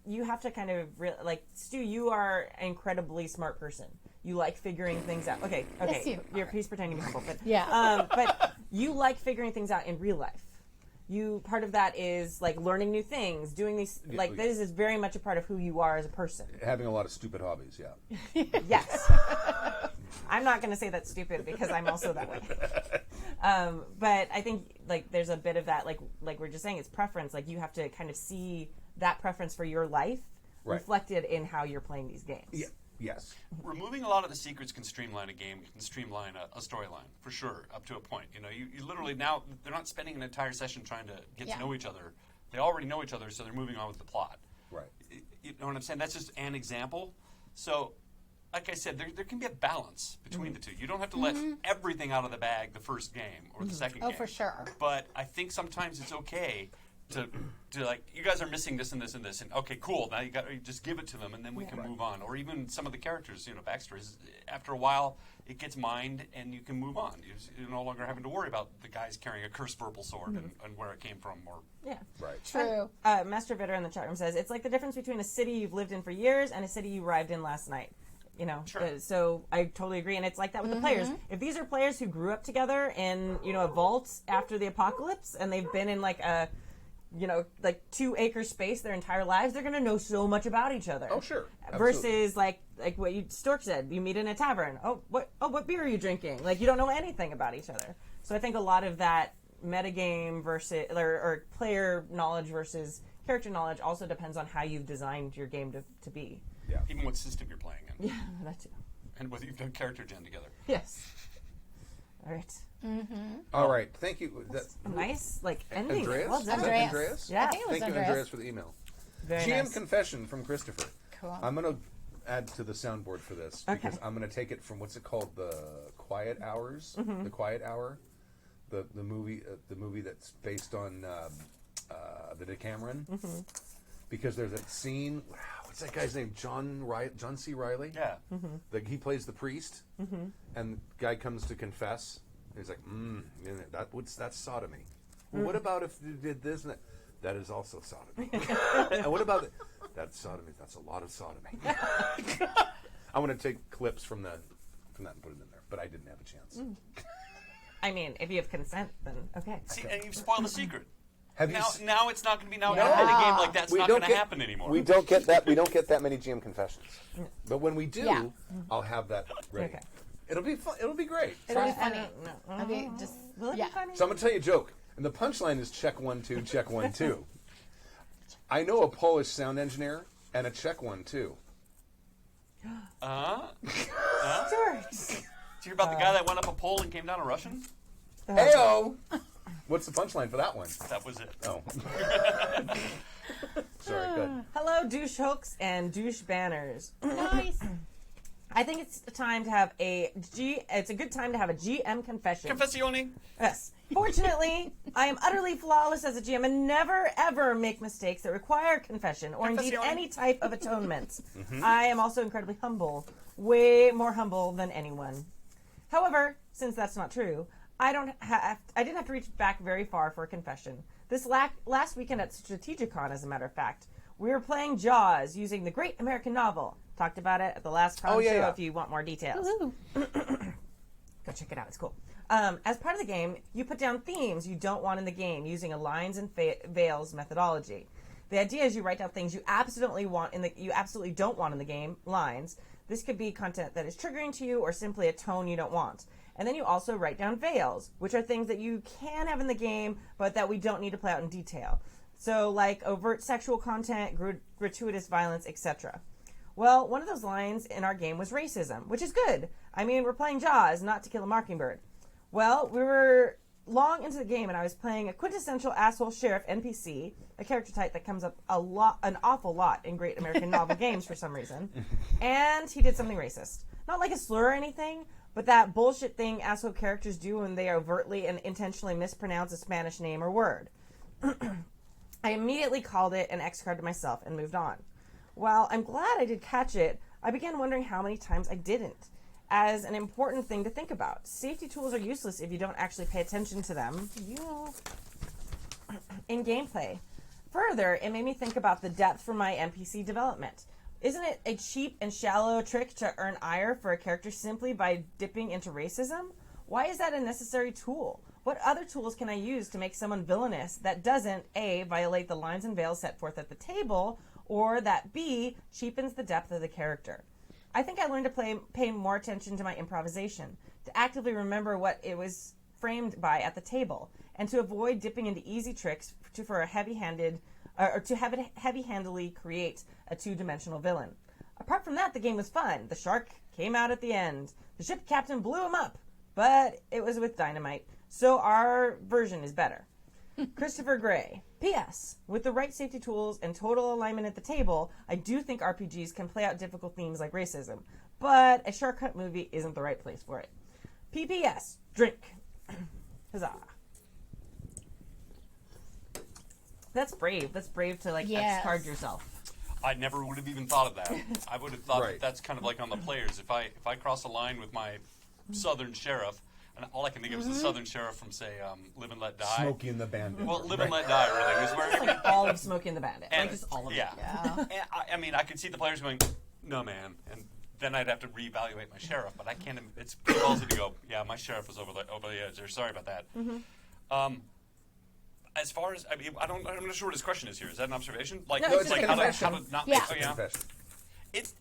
S3: you have to kind of like Stu. You are an incredibly smart person. You like figuring things out. Okay.
S4: Yes, you are.
S3: Please pretend to be humble, but
S4: Yeah.
S3: but you like figuring things out in real life. Part of that is like learning new things, doing these. Like this is very much a part of who you are as a person.
S2: Having a lot of stupid hobbies, yeah.
S3: Yes. I'm not going to say that's stupid because I'm also that way. But I think like there's a bit of that, like we're just saying, it's preference. Like you have to kind of see that preference for your life reflected in how you're playing these games.
S2: Yeah. Yes.
S5: Removing a lot of the secrets can streamline a game, can streamline a storyline, for sure, up to a point. You know, you literally now, they're not spending an entire session trying to get to know each other. They already know each other, so they're moving on with the plot.
S2: Right.
S5: You know what I'm saying? That's just an example. So, like I said, there can be a balance between the two. You don't have to let everything out of the bag the first game or the second game.
S4: Oh, for sure.
S5: But I think sometimes it's okay to like, you guys are missing this and this and this, and okay, cool. Now you just give it to them, and then we can move on. Or even some of the characters, backstories. After a while, it gets mined, and you can move on. You're no longer having to worry about the guys carrying a cursed verbal sword and where it came from. Or
S2: Right.
S4: True.
S3: Master Vitter in the chat room says it's like the difference between a city you've lived in for years and a city you arrived in last night.
S5: Sure.
S3: So I totally agree, and it's like that with the players. If these are players who grew up together in a vault after the apocalypse, and they've been in like a 2-acre space their entire lives, they're going to know so much about each other.
S2: Oh, sure.
S3: Versus like what Stork said, you meet in a tavern. What beer are you drinking? Like you don't know anything about each other. So I think a lot of that metagame versus or player knowledge versus character knowledge also depends on how you've designed your game to be.
S2: Yeah.
S5: even what system you're playing in.
S3: Yeah, that too.
S5: And whether you've done character gen together.
S3: Yes. All right.
S2: All right. Thank you.
S3: Nice, ending.
S2: Andreas?
S3: Well done.
S2: Is that
S4: Andreas.
S2: Andreas?
S3: Yeah.
S4: I think it was
S2: Thank you,
S4: Andreas.
S2: Andreas, for the email.
S3: Very
S2: GM
S3: nice.
S2: confession from Christopher.
S4: Cool.
S2: I'm going to add to the soundboard for this
S3: Okay.
S2: because I'm going to take it from what's it called, the Quiet Hours,
S3: Mm-hmm.
S2: the Quiet Hour, the movie that's based on the Decameron.
S3: Mm-hmm.
S2: Because there's that scene. Wow, what's that guy's name? John C. Riley.
S5: Yeah.
S2: He plays the priest, and the guy comes to confess. He's like, that's sodomy. Well, what about if you did this and that? That is also sodomy. And what about that's sodomy? That's a lot of sodomy. I want to take clips from that and put it in there, but I didn't have a chance.
S3: I mean, if you have consent, then okay.
S5: See, and you've spoiled the secret.
S2: Have you?
S5: Now it's not going to be now.
S4: No.
S5: In a game like that's
S2: We
S5: not
S2: don't
S5: going to
S2: get-
S5: happen anymore.
S2: We don't get that. We don't get that many GM confessions. But when we do,
S4: Yeah.
S2: I'll have that ready.
S3: Okay.
S2: It'll be fun. It'll be great.
S4: It'll be
S3: I
S4: funny.
S3: don't know.
S4: I mean, just
S3: Will it
S4: yeah.
S3: be funny?
S2: So I'm gonna tell you a joke, and the punchline is check 1 2 check 1 2. I know a Polish sound engineer and a check 1 2.
S3: Stuart.
S5: Did you hear about the guy that went up a pole and came down a Russian?
S2: Heyo! What's the punchline for that one?
S5: That was it.
S2: Oh. Sorry, good.
S3: Hello, douche hooks and douche banners.
S4: Nice.
S3: I think it's time to have it's a good time to have a GM confession.
S5: Confessione.
S3: Yes. Fortunately, I am utterly flawless as a GM and never ever make mistakes that require confession or indeed
S5: Confessione.
S3: any type of atonement. I am also incredibly humble, way more humble than anyone. However, since that's not true, I didn't have to reach back very far for a confession. This last weekend at Strategicon, as a matter of fact, we were playing Jaws using the Great American Novel. Talked about it at the last con show if you want more details. Go check it out. It's cool. As part of the game, you put down themes you don't want in the game using a lines and veils methodology. The idea is you write down things you absolutely don't want in the game, lines. This could be content that is triggering to you or simply a tone you don't want. And then you also write down veils, which are things that you can have in the game, but that we don't need to play out in detail. So like overt sexual content, gratuitous violence, etc. Well, one of those lines in our game was racism, which is good. I mean, we're playing Jaws, not To Kill a Mockingbird. Well, we were long into the game, and I was playing a quintessential asshole sheriff NPC, a character type that comes up an awful lot in Great American Novel games for some reason. And he did something racist. Not like a slur or anything, but that bullshit thing asshole characters do when they overtly and intentionally mispronounce a Spanish name or word. I immediately called it an X card to myself and moved on. While I'm glad I did catch it, I began wondering how many times I didn't. As an important thing to think about. Safety tools are useless if you don't actually pay attention to them. in gameplay. Further, it made me think about the depth for my NPC development. Isn't it a cheap and shallow trick to earn ire for a character simply by dipping into racism? Why is that a necessary tool? What other tools can I use to make someone villainous that doesn't, A, violate the lines and veils set forth at the table, or that, B, cheapens the depth of the character? I think I learned to pay more attention to my improvisation, to actively remember what it was framed by at the table, and to avoid dipping into easy tricks for a heavy-handed, or to have it heavy-handedly create a two-dimensional villain. Apart from that, the game was fun. The shark came out at the end. The ship captain blew him up, but it was with dynamite, so our version is better. Christopher Gray. P.S. With the right safety tools and total alignment at the table, I do think RPGs can play out difficult themes like racism, but a shortcut movie isn't the right place for it. P.P.S. Drink. Huzzah. That's brave. That's brave to, like,
S4: Yes.
S3: discard yourself.
S5: I never would have even thought of that. I would have thought
S2: Right.
S5: that that's kind of like on the players. If I cross a line with my Southern sheriff, and all I can think of is the Southern sheriff from, say, Live and Let Die.
S2: Smokey and the Bandit.
S5: Well, Live and Let Die really was where
S3: It's like all of Smokey and the Bandit.
S5: and
S3: Like, just all of
S5: yeah.
S3: it.
S4: Yeah.
S5: And I mean, I could see the players going, "No, man," and then I'd have to reevaluate my sheriff. But I can't. It's too ballsy to go. Yeah, my sheriff was over the edge. Or sorry about that. As far as I'm not sure what his question is here. Is that an observation? Like,
S3: No,
S2: it's
S3: it's
S2: just
S5: like
S2: a
S5: how to
S2: confession.
S5: not
S4: Yeah.
S5: make so, yeah.
S2: Confession.
S5: It's.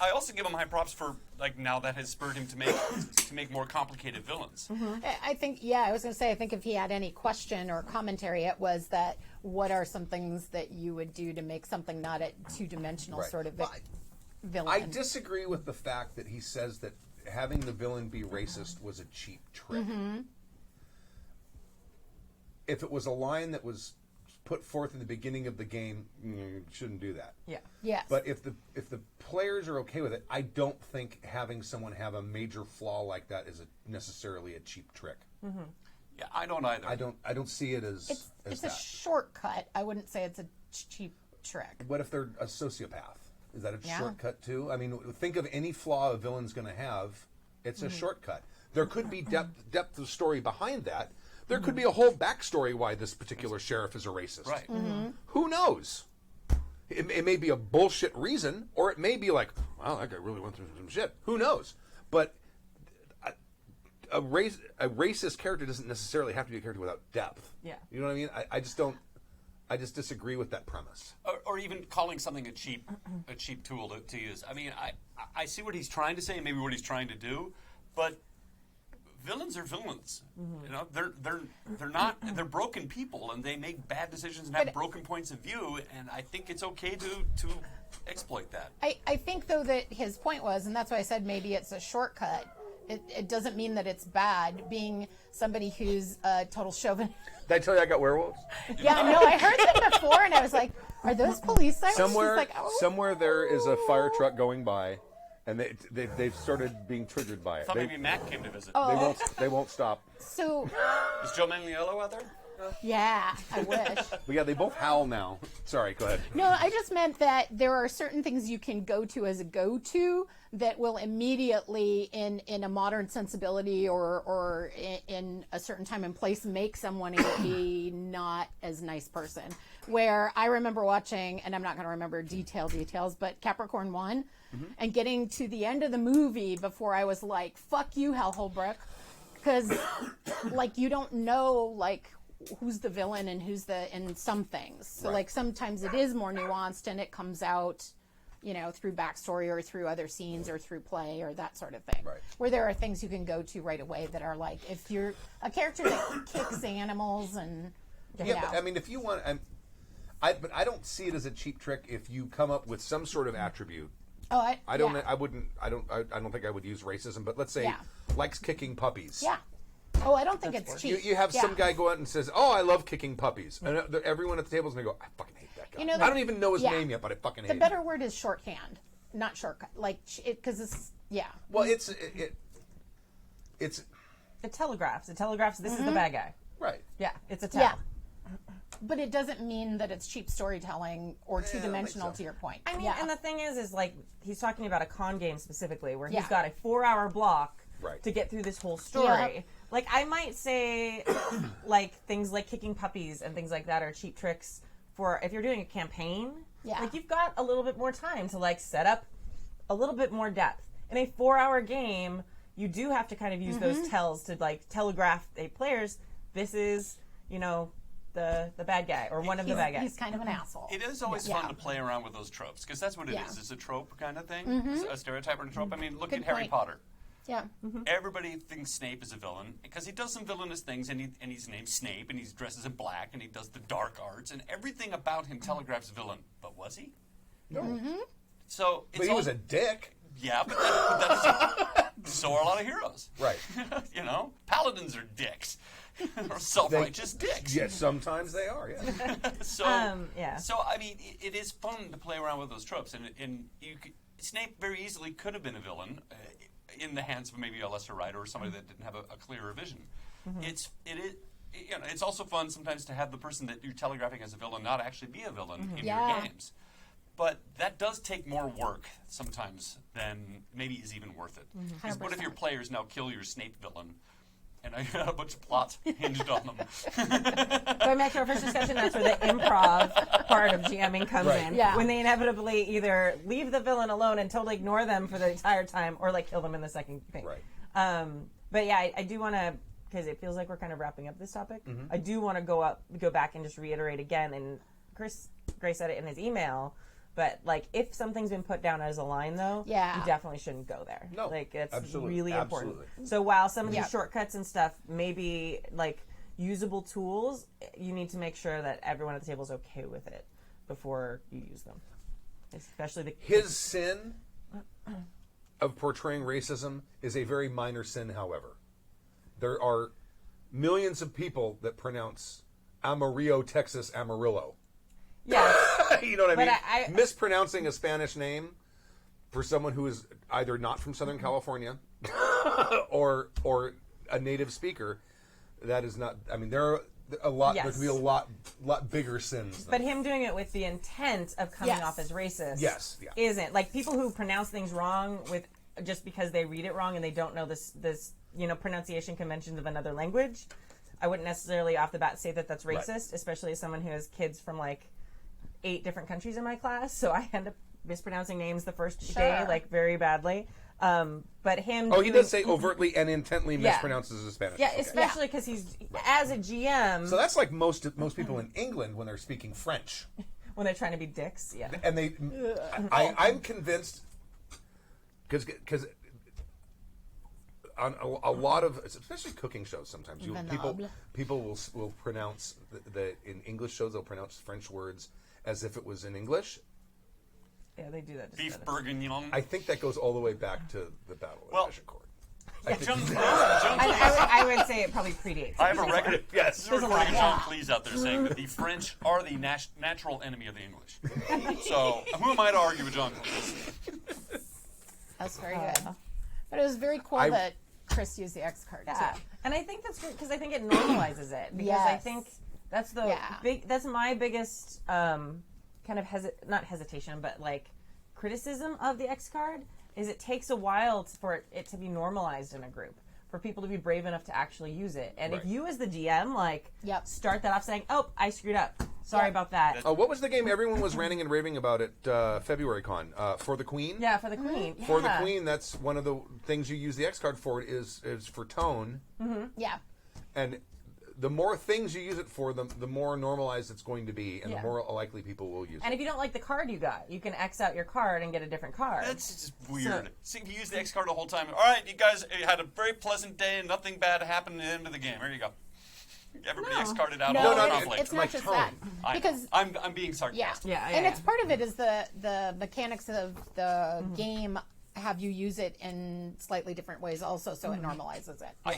S5: I also give him high props for like now that has spurred him to make more complicated villains.
S4: I think, yeah, I was going to say, I think if he had any question or commentary, it was that what are some things that you would do to make something not a two-dimensional
S2: Right.
S4: sort of
S2: Well,
S4: villain?
S2: I disagree with the fact that he says that having the villain be racist was a cheap trick. If it was a line that was put forth in the beginning of the game, you shouldn't do that.
S3: Yeah.
S4: Yes.
S2: But if the players are okay with it, I don't think having someone have a major flaw like that is necessarily a cheap trick.
S5: Yeah, I don't either.
S2: I don't see it as
S4: it's
S2: that.
S4: a shortcut. I wouldn't say it's a cheap trick.
S2: What if they're a sociopath? Is that a
S4: Yeah.
S2: shortcut too? I mean, think of any flaw a villain's going to have. It's a shortcut. There could be depth of story behind that. There could be a whole backstory why this particular sheriff is a racist.
S5: Right.
S2: Who knows? It may be a bullshit reason, or it may be like, wow, that guy really went through some shit. Who knows? But a racist character doesn't necessarily have to be a character without depth.
S3: Yeah.
S2: You know what I mean? I just don't. I just disagree with that premise.
S5: Or even calling something a cheap tool to use. I mean, I see what he's trying to say and maybe what he's trying to do, but villains are villains. You know, they're broken people and they make bad decisions and have broken points of view. And I think it's okay to exploit that.
S4: I think, though, that his point was, and that's why I said maybe it's a shortcut. It doesn't mean that it's bad. Being somebody who's a total chauvinist.
S2: Did I tell you I got werewolves?
S4: Yeah, no, I heard them before, and I was like, "Are those police sirens?"
S2: Somewhere,
S4: She's like, "Oh."
S2: somewhere there is a fire truck going by, and they've started being triggered by
S5: I
S2: it.
S5: thought maybe Mac came to visit.
S2: They won't stop.
S4: So,
S5: Is Joe Manganiello out there?
S4: yeah, I wish.
S2: But yeah, they both howl now. Sorry, go ahead.
S4: No, I just meant that there are certain things you can go to as a go-to that will immediately, in a modern sensibility or in a certain time and place, make someone a not as nice person. Where I remember watching, and I'm not going to remember details, but Capricorn 1, and getting to the end of the movie before I was like, fuck you, Hal Holbrook. Because, like, you don't know, like, who's the villain and who's in some things. So,
S2: Right.
S4: like, sometimes it is more nuanced and it comes out, you know, through backstory or through other scenes or through play or that sort of thing.
S2: Right.
S4: Where there are things you can go to right away that are like, if you're a character that kicks animals and, you
S2: Yeah,
S4: know.
S2: but I mean, if you want, but I don't see it as a cheap trick if you come up with some sort of attribute.
S4: Oh,
S2: I don't.
S4: yeah.
S2: I wouldn't. I don't think I would use racism. But let's say
S4: Yeah.
S2: likes kicking puppies.
S4: Yeah. Oh, I don't think it's cheap.
S2: You have
S4: Yeah.
S2: some guy go out and says, "Oh, I love kicking puppies," and everyone at the table is going to go, "I fucking hate that guy."
S4: You know,
S2: I don't even know his
S4: yeah.
S2: name yet, but I fucking hate
S4: The
S2: him.
S4: better word is shorthand, not shortcut. Like, because it's, yeah.
S2: Well, it's
S3: It telegraphs. It telegraphs this is the bad guy.
S2: right.
S3: Yeah, it's a tell.
S4: Yeah. But it doesn't mean that it's cheap storytelling or
S2: I don't think
S4: two-dimensional,
S2: so.
S4: to your point.
S3: I mean,
S4: yeah.
S3: and the thing is like he's talking about a con game specifically, where
S4: Yeah.
S3: he's got a 4-hour block
S2: Right.
S3: to get through this whole story. Like, I might say, like, things like kicking puppies and things like that are cheap tricks for if you're doing a campaign.
S4: Yeah.
S3: Like, you've got a little bit more time to, like, set up a little bit more depth. In a 4-hour game, you do have to kind of use those tells to, like, telegraph the players, this is, you know, the bad guy or one of the bad guys.
S4: He's kind of an asshole.
S5: It is always fun to play around with those tropes because that's what it is. It's a trope kind of thing, a stereotype or a trope. I mean, look
S4: Good
S5: at Harry
S4: point.
S5: Potter.
S4: Yeah.
S5: Everybody thinks Snape is a villain because he does some villainous things, and he's named Snape, and he dresses in black, and he does the dark arts, and everything about him telegraphs villain. But was he?
S2: No.
S5: So it's
S2: But he was a dick.
S5: Yeah, but that is, so are a lot of heroes.
S2: Right.
S5: You know, paladins are dicks, or self-righteous dicks.
S2: Yes, sometimes they are, yeah.
S5: So,
S3: yeah.
S5: So I mean, it is fun to play around with those tropes, and Snape very easily could have been a villain in the hands of maybe a lesser writer or somebody that didn't have a clearer vision. It's also fun sometimes to have the person that you're telegraphing as a villain not actually be a villain in your games. But that does take more work sometimes than maybe is even worth it. 'Cause what if your players now kill your Snape villain? And I got a bunch of plots hinged on them.
S3: Going back to our first discussion, that's where the improv part of GMing comes in.
S4: Yeah.
S3: When they inevitably either leave the villain alone and totally ignore them for the entire time, or like kill them in the second thing.
S2: Right.
S3: But yeah, I do want to, because it feels like we're kind of wrapping up this topic. I do want to go back and just reiterate again. And Gray said it in his email. But, like, if something's been put down as a line, though, you definitely shouldn't go there.
S2: No,
S3: like, it's
S2: absolutely,
S3: really important.
S2: absolutely.
S3: So while some of these shortcuts and stuff may be, like, usable tools, you need to make sure that everyone at the table is okay with it before you use them. Especially
S2: His sin of portraying racism is a very minor sin, however. There are millions of people that pronounce Amarillo, Texas, Amarillo.
S3: Yeah.
S2: You know what I
S3: But
S2: mean?
S3: I-
S2: Mispronouncing a Spanish name for someone who is either not from Southern California or a native speaker, that is not. I mean, there are a lot.
S3: Yes.
S2: There could be a lot bigger sins.
S3: But him doing it with the intent of coming off as racist isn't. Like, people who pronounce things wrong with just because they read it wrong and they don't know this pronunciation conventions of another language, I wouldn't necessarily off the bat say that that's racist, especially as someone who has kids from, like, 8 different countries in my class, so I end up mispronouncing names the first day, like, very badly. But him...
S2: he does say overtly and intently mispronounces the Spanish.
S3: Yeah, especially because he's, as a GM...
S2: So that's like most people in England when they're speaking French.
S3: When they're trying to be dicks, yeah.
S2: And I'm convinced, because on a lot of, especially cooking shows, sometimes people will pronounce in English shows they'll pronounce French words as if it was in English.
S3: Yeah, they do that.
S5: Beef bourguignon.
S2: I think that goes all the way back to the Battle of Agincourt.
S3: I would say it probably predates.
S5: I have a record.
S2: Yes.
S5: There's a recording of John Cleese out there saying that the French are the natural enemy of the English. So who am I to argue with John Cleese?
S4: That's very good. But it was very cool that Chris used the X card, too.
S3: And I think that's because I think it normalizes it. Because I think that's that's my biggest kind of not hesitation, but like criticism of the X card is it takes a while for it to be normalized in a group, for people to be brave enough to actually use it. And if you as the DM start that off saying, "Oh, I screwed up. Sorry about that."
S2: What was the game everyone was ranting and raving about at February Con? For the Queen?
S3: Yeah, for the Queen.
S2: For the Queen, that's one of the things you use the X card for is for tone.
S4: Mm-hmm. Yeah.
S2: And the more things you use it for, the more normalized it's going to be, and the more likely people will use it.
S3: And if you don't like the card you got, you can X out your card and get a different card.
S5: That's just weird. See, if you use the X card the whole time, all right, you guys had a very pleasant day and nothing bad happened at the end of the game. Here you go. Everybody X-carded out all the conflict.
S4: It's not just that. Because
S5: I'm being sarcastic.
S4: And it's part of it is the mechanics of the game have you use it in slightly different ways also, so it normalizes it.
S5: I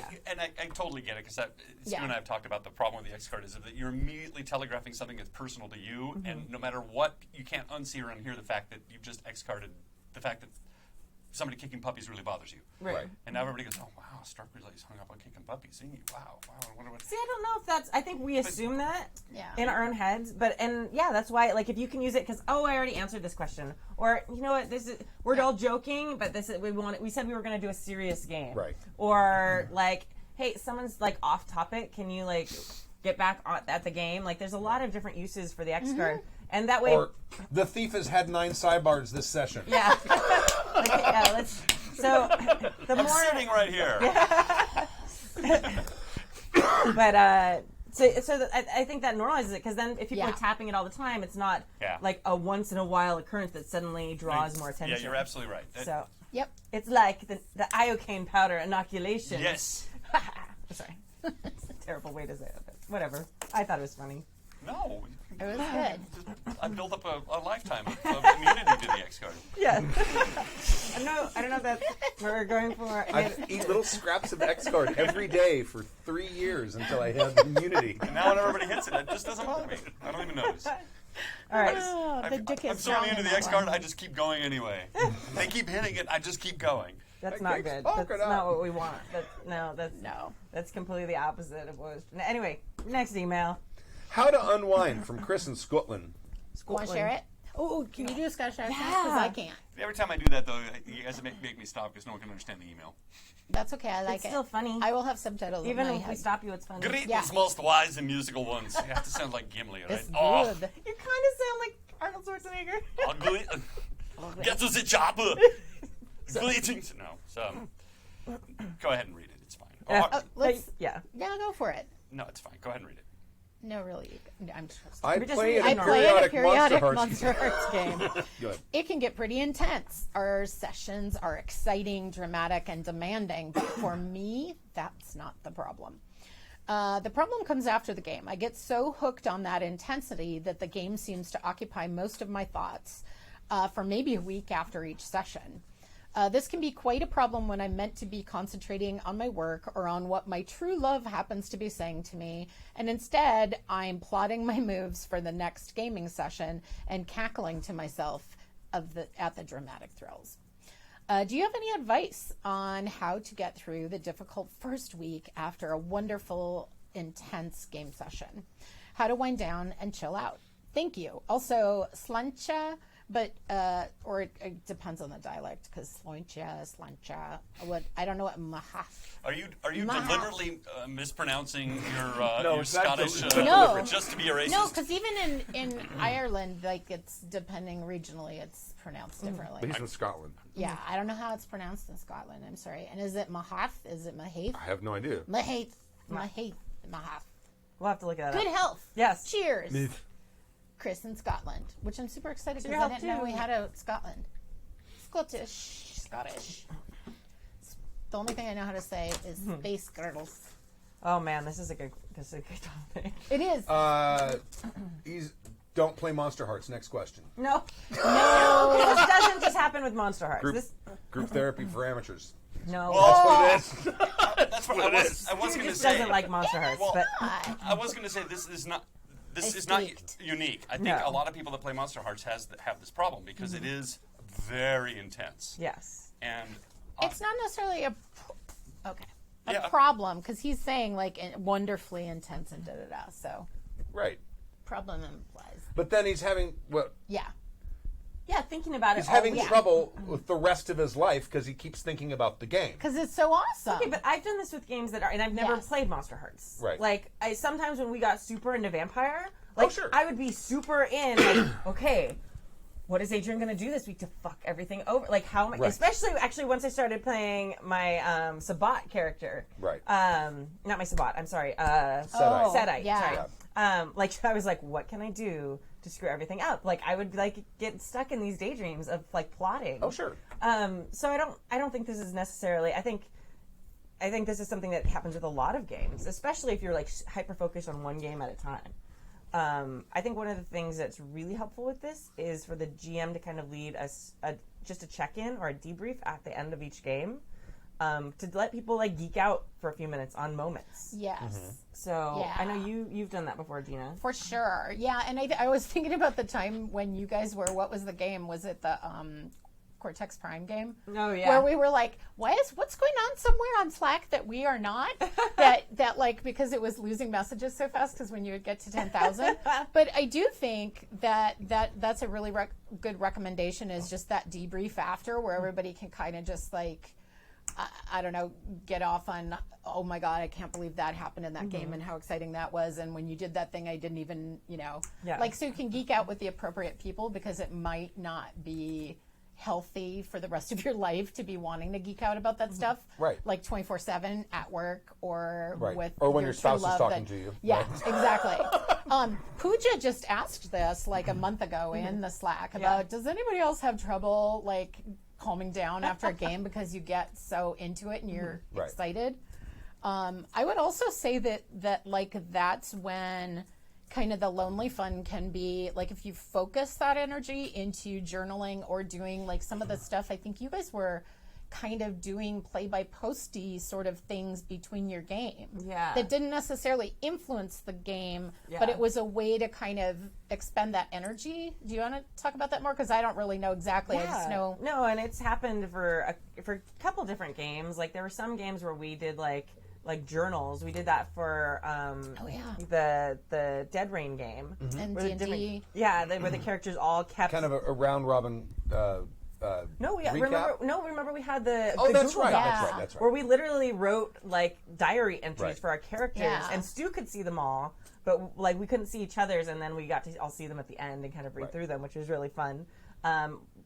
S5: totally get it, because Stu and I have talked about the problem with the X card is that you're immediately telegraphing something that's personal to you, and no matter what, you can't unsee or unhear the fact that you've just X-carded the fact that somebody kicking puppies really bothers you.
S2: Right.
S5: And now everybody goes, oh, wow, Stark Relay's hung up on kicking puppies. Wow, I wonder what...
S3: See, I don't know if that's... I think we assume that in our own heads. But, that's why, like, if you can use it because, I already answered this question. Or, you know what, we're all joking, but we said we were going to do a serious game.
S2: Right.
S3: Or, like, hey, someone's like off topic. Can you like get back at the game? Like, there's a lot of different uses for the X card, and that way,
S2: Or the thief has had 9 sidebars this session.
S3: yeah. Like, yeah, let's. So the
S5: I'm
S3: more,
S5: sitting right here.
S3: but I think that normalizes it, because then if people
S4: Yeah.
S3: are tapping it all the time, it's not
S5: Yeah.
S3: like a once in a while occurrence that suddenly draws more
S5: Yeah,
S3: attention.
S5: you're absolutely right.
S3: So
S4: Yep.
S3: it's like the iocane powder inoculation.
S5: Yes.
S3: Sorry. It's a terrible way to say it, but whatever. I thought it was funny.
S5: No.
S4: It was good.
S5: I built up a lifetime of immunity to the X card.
S3: Yeah. I don't know if that's what we're going for.
S2: I eat little scraps of X card every day for 3 years until I had immunity.
S5: And now when everybody hits it, it just doesn't bother me. I don't even notice.
S3: All right.
S4: Oh, the dick
S5: I'm
S4: is
S5: so
S4: strong
S5: immune to
S4: in
S5: the
S4: that
S5: X card,
S4: one.
S5: I just keep going anyway. They keep hitting it, I just keep going.
S3: That's
S2: I
S3: not
S2: keep
S3: good.
S2: smoking
S3: That's
S2: up.
S3: not what we want. That's
S4: No.
S3: That's completely the opposite of what was. Anyway, next email.
S2: How to unwind from Chris in Scotland.
S4: Want to share it? Oh, can you do a Scottish accent?
S3: Yeah.
S4: Because I can't.
S5: Every time I do that, though, you guys make me stop because no one can understand the email.
S4: That's okay. I like
S3: It's
S4: it.
S3: still funny.
S4: I will have subtitles.
S3: Even
S4: in my
S3: if we
S4: head.
S3: stop you, it's funny.
S5: Greetings,
S4: Yeah.
S5: most wise and musical ones. You have to sound like Gimli, right?
S4: It's
S5: Oh,
S4: good.
S3: You kind of sound like Arnold Schwarzenegger.
S5: ugly. Get to the chopper. Greetings. No, so go ahead and read it. It's fine. Oh,
S4: Let's.
S3: Yeah.
S4: Yeah, go for it.
S5: no, it's fine. Go ahead and read it.
S4: No, really. I'm just.
S2: I
S3: We just
S2: play
S3: read
S2: a
S3: it.
S4: I play in a
S2: periodic
S4: periodic
S2: Monster Hearts.
S4: Monster Hearts game.
S2: Good.
S4: It can get pretty intense. Our sessions are exciting, dramatic, and demanding, but for me, that's not the problem. The problem comes after the game. I get so hooked on that intensity that the game seems to occupy most of my thoughts for maybe a week after each session. This can be quite a problem when I'm meant to be concentrating on my work or on what my true love happens to be saying to me, and instead I'm plotting my moves for the next gaming session and cackling to myself at the dramatic thrills. Do you have any advice on how to get through the difficult first week after a wonderful, intense game session? How to wind down and chill out? Thank you. Also, slancha, but or it depends on the dialect, because slancha. I don't know what mahaf.
S5: Are you
S4: Maha.
S5: deliberately mispronouncing your,
S2: No,
S5: your
S2: it's not
S5: Scottish
S4: No.
S5: just to be a racist?
S4: No, because even in Ireland, like it's depending regionally, it's pronounced differently.
S2: But he's in Scotland.
S4: Yeah, I don't know how it's pronounced in Scotland. I'm sorry. And is it mahaf? Is it mahaith?
S2: I have no idea.
S4: Mahaith. Mahaf.
S3: We'll have to look at
S4: Good
S3: that.
S4: health.
S3: Yes.
S4: Cheers. Chris in Scotland, which I'm super excited
S3: To your
S4: because I
S3: health,
S4: didn't know
S3: too.
S4: we had a Scotland. Scottish. The only thing I know how to say is space girdles.
S3: Oh man, this is a good topic.
S4: It is.
S2: Don't play Monster Hearts. Next question.
S3: No. No. This doesn't just happen with Monster Hearts.
S2: Group therapy for amateurs.
S3: No.
S2: That's what it is.
S5: That's what I was going
S3: He
S5: to
S3: just
S5: say.
S3: doesn't like Monster Hearts,
S5: Well,
S3: but
S5: I was going to say this is not
S4: leaked.
S5: unique. I think
S3: No.
S5: a lot of people that play Monster Hearts have this problem because it is very intense.
S3: yes.
S5: And
S4: It's not necessarily a
S5: Yeah.
S4: problem because he's saying like wonderfully intense and da. So
S2: Right.
S4: problem implies.
S2: But then he's having
S4: Yeah.
S3: Yeah, thinking about
S2: he's
S3: it.
S2: having
S3: always.
S2: trouble with the rest of his life because he keeps thinking about the game.
S4: Because it's so awesome.
S3: Okay, but I've done this with games that are, and I've never
S4: Yes.
S3: played Monster Hearts.
S2: Right.
S3: Like, sometimes when we got super into Vampire, like,
S2: sure.
S3: I would be super in, like, okay, what is Adrian going to do this week to fuck everything over? Like, how am I,
S2: Right.
S3: especially, actually, once I started playing my Sabat character.
S2: Right.
S3: Not my Sabat, I'm sorry.
S2: Sedite.
S3: Sedite,
S4: yeah.
S3: sorry. Like, I was like, what can I do to screw everything up? Like, I would, like, get stuck in these daydreams of, like, plotting.
S2: Oh, sure.
S3: So I don't think this is necessarily. I think this is something that happens with a lot of games, especially if you're like hyper focused on one game at a time. I think one of the things that's really helpful with this is for the GM to kind of lead just a check-in or a debrief at the end of each game, to let people like geek out for a few minutes on moments.
S4: Yes.
S3: So
S4: Yeah.
S3: I know you've done that before, Gina.
S4: For sure. Yeah, and I was thinking about the time when you guys were, what was the game? Was it the Cortex Prime game?
S3: Oh, yeah.
S4: Where we were like, what's going on somewhere on Slack that we are not? that like, because it was losing messages so fast because when you would get to 10,000. But I do think that's a really good recommendation is just that debrief after where everybody can kind of just like I don't know, get off on, oh my God, I can't believe that happened in that game and how exciting that was. And when you did that thing, I didn't even, like, so you can geek out with the appropriate people, because it might not be healthy for the rest of your life to be wanting to geek out about that stuff.
S2: Right.
S4: Like 24/7 at work or with
S2: or when
S4: your
S2: your
S4: true
S2: spouse is
S4: love
S2: talking to you.
S4: Yeah,
S2: Right.
S4: exactly. Pooja just asked this like a month ago in the Slack about, does anybody else have trouble like calming down after a game because you get so into it and you're
S2: Right.
S4: excited? I would also say that like that's when kind of the lonely fun can be, like, if you focus that energy into journaling or doing like some of the stuff. I think you guys were kind of doing play-by-posty sort of things between your game that didn't necessarily influence the game, but it was a way to kind of expend that energy. Do you want to talk about that more? Because I don't really know exactly. I just know.
S3: No, and it's happened for a couple different games. Like, there were some games where we did like journals. We did that for the Dead Rain game.
S4: And
S3: Where the
S4: D&D.
S3: where the characters all kept
S2: Kind of a round robin. Recap?
S3: Remember we had the
S2: Oh,
S3: the
S2: that's
S3: Google
S2: right.
S3: Docs,
S2: That's right.
S3: where we literally wrote like diary entries
S2: Right.
S3: for our characters,
S4: Yeah.
S3: and Stu could see them all, but like we couldn't see each other's, and then we got to all see them at the end and kind of read
S2: Right.
S3: through them, which was really fun.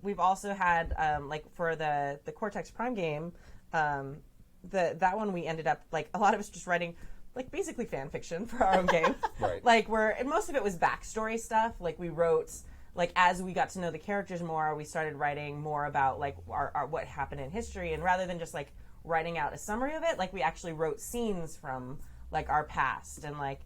S3: We've also had like for the Cortex Prime game, that one we ended up like a lot of us just writing like basically fan fiction for our own game.
S2: Right.
S3: Like and most of it was backstory stuff. Like we wrote. Like, as we got to know the characters more, we started writing more about, like, our what happened in history. And rather than just, like, writing out a summary of it, like, we actually wrote scenes from, like, our past. And, like,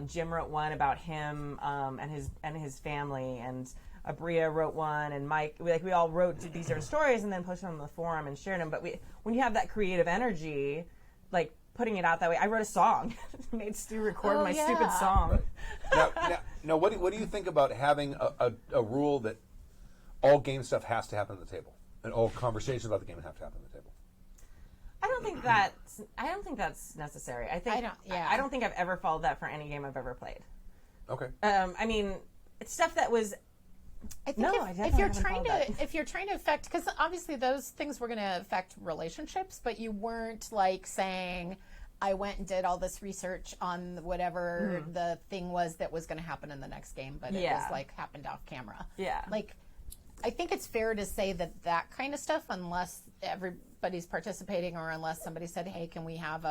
S3: Jim wrote one about him and his family. And Abria wrote one. And Mike, we all wrote these different stories and then posted them on the forum and shared them. But when you have that creative energy, like, putting it out that way, I wrote a song. Made Stu record my stupid song.
S2: Now, what do you think about having a rule that all game stuff has to happen at the table, and all conversations about the game have to happen at the table?
S3: I don't think that's necessary. I don't think I've ever followed that for any game I've ever played.
S2: Okay.
S3: I mean, it's stuff that was.
S4: I think
S3: No, I
S4: if
S3: definitely
S4: you're
S3: haven't
S4: trying
S3: followed
S4: to
S3: that.
S4: if you're trying to affect, because obviously those things were going to affect relationships, but you weren't like saying, I went and did all this research on whatever the thing was that was going to happen in the next game, but it was like happened off camera.
S3: Yeah.
S4: Like, I think it's fair to say that kind of stuff, unless everybody's participating or unless somebody said, hey, can we have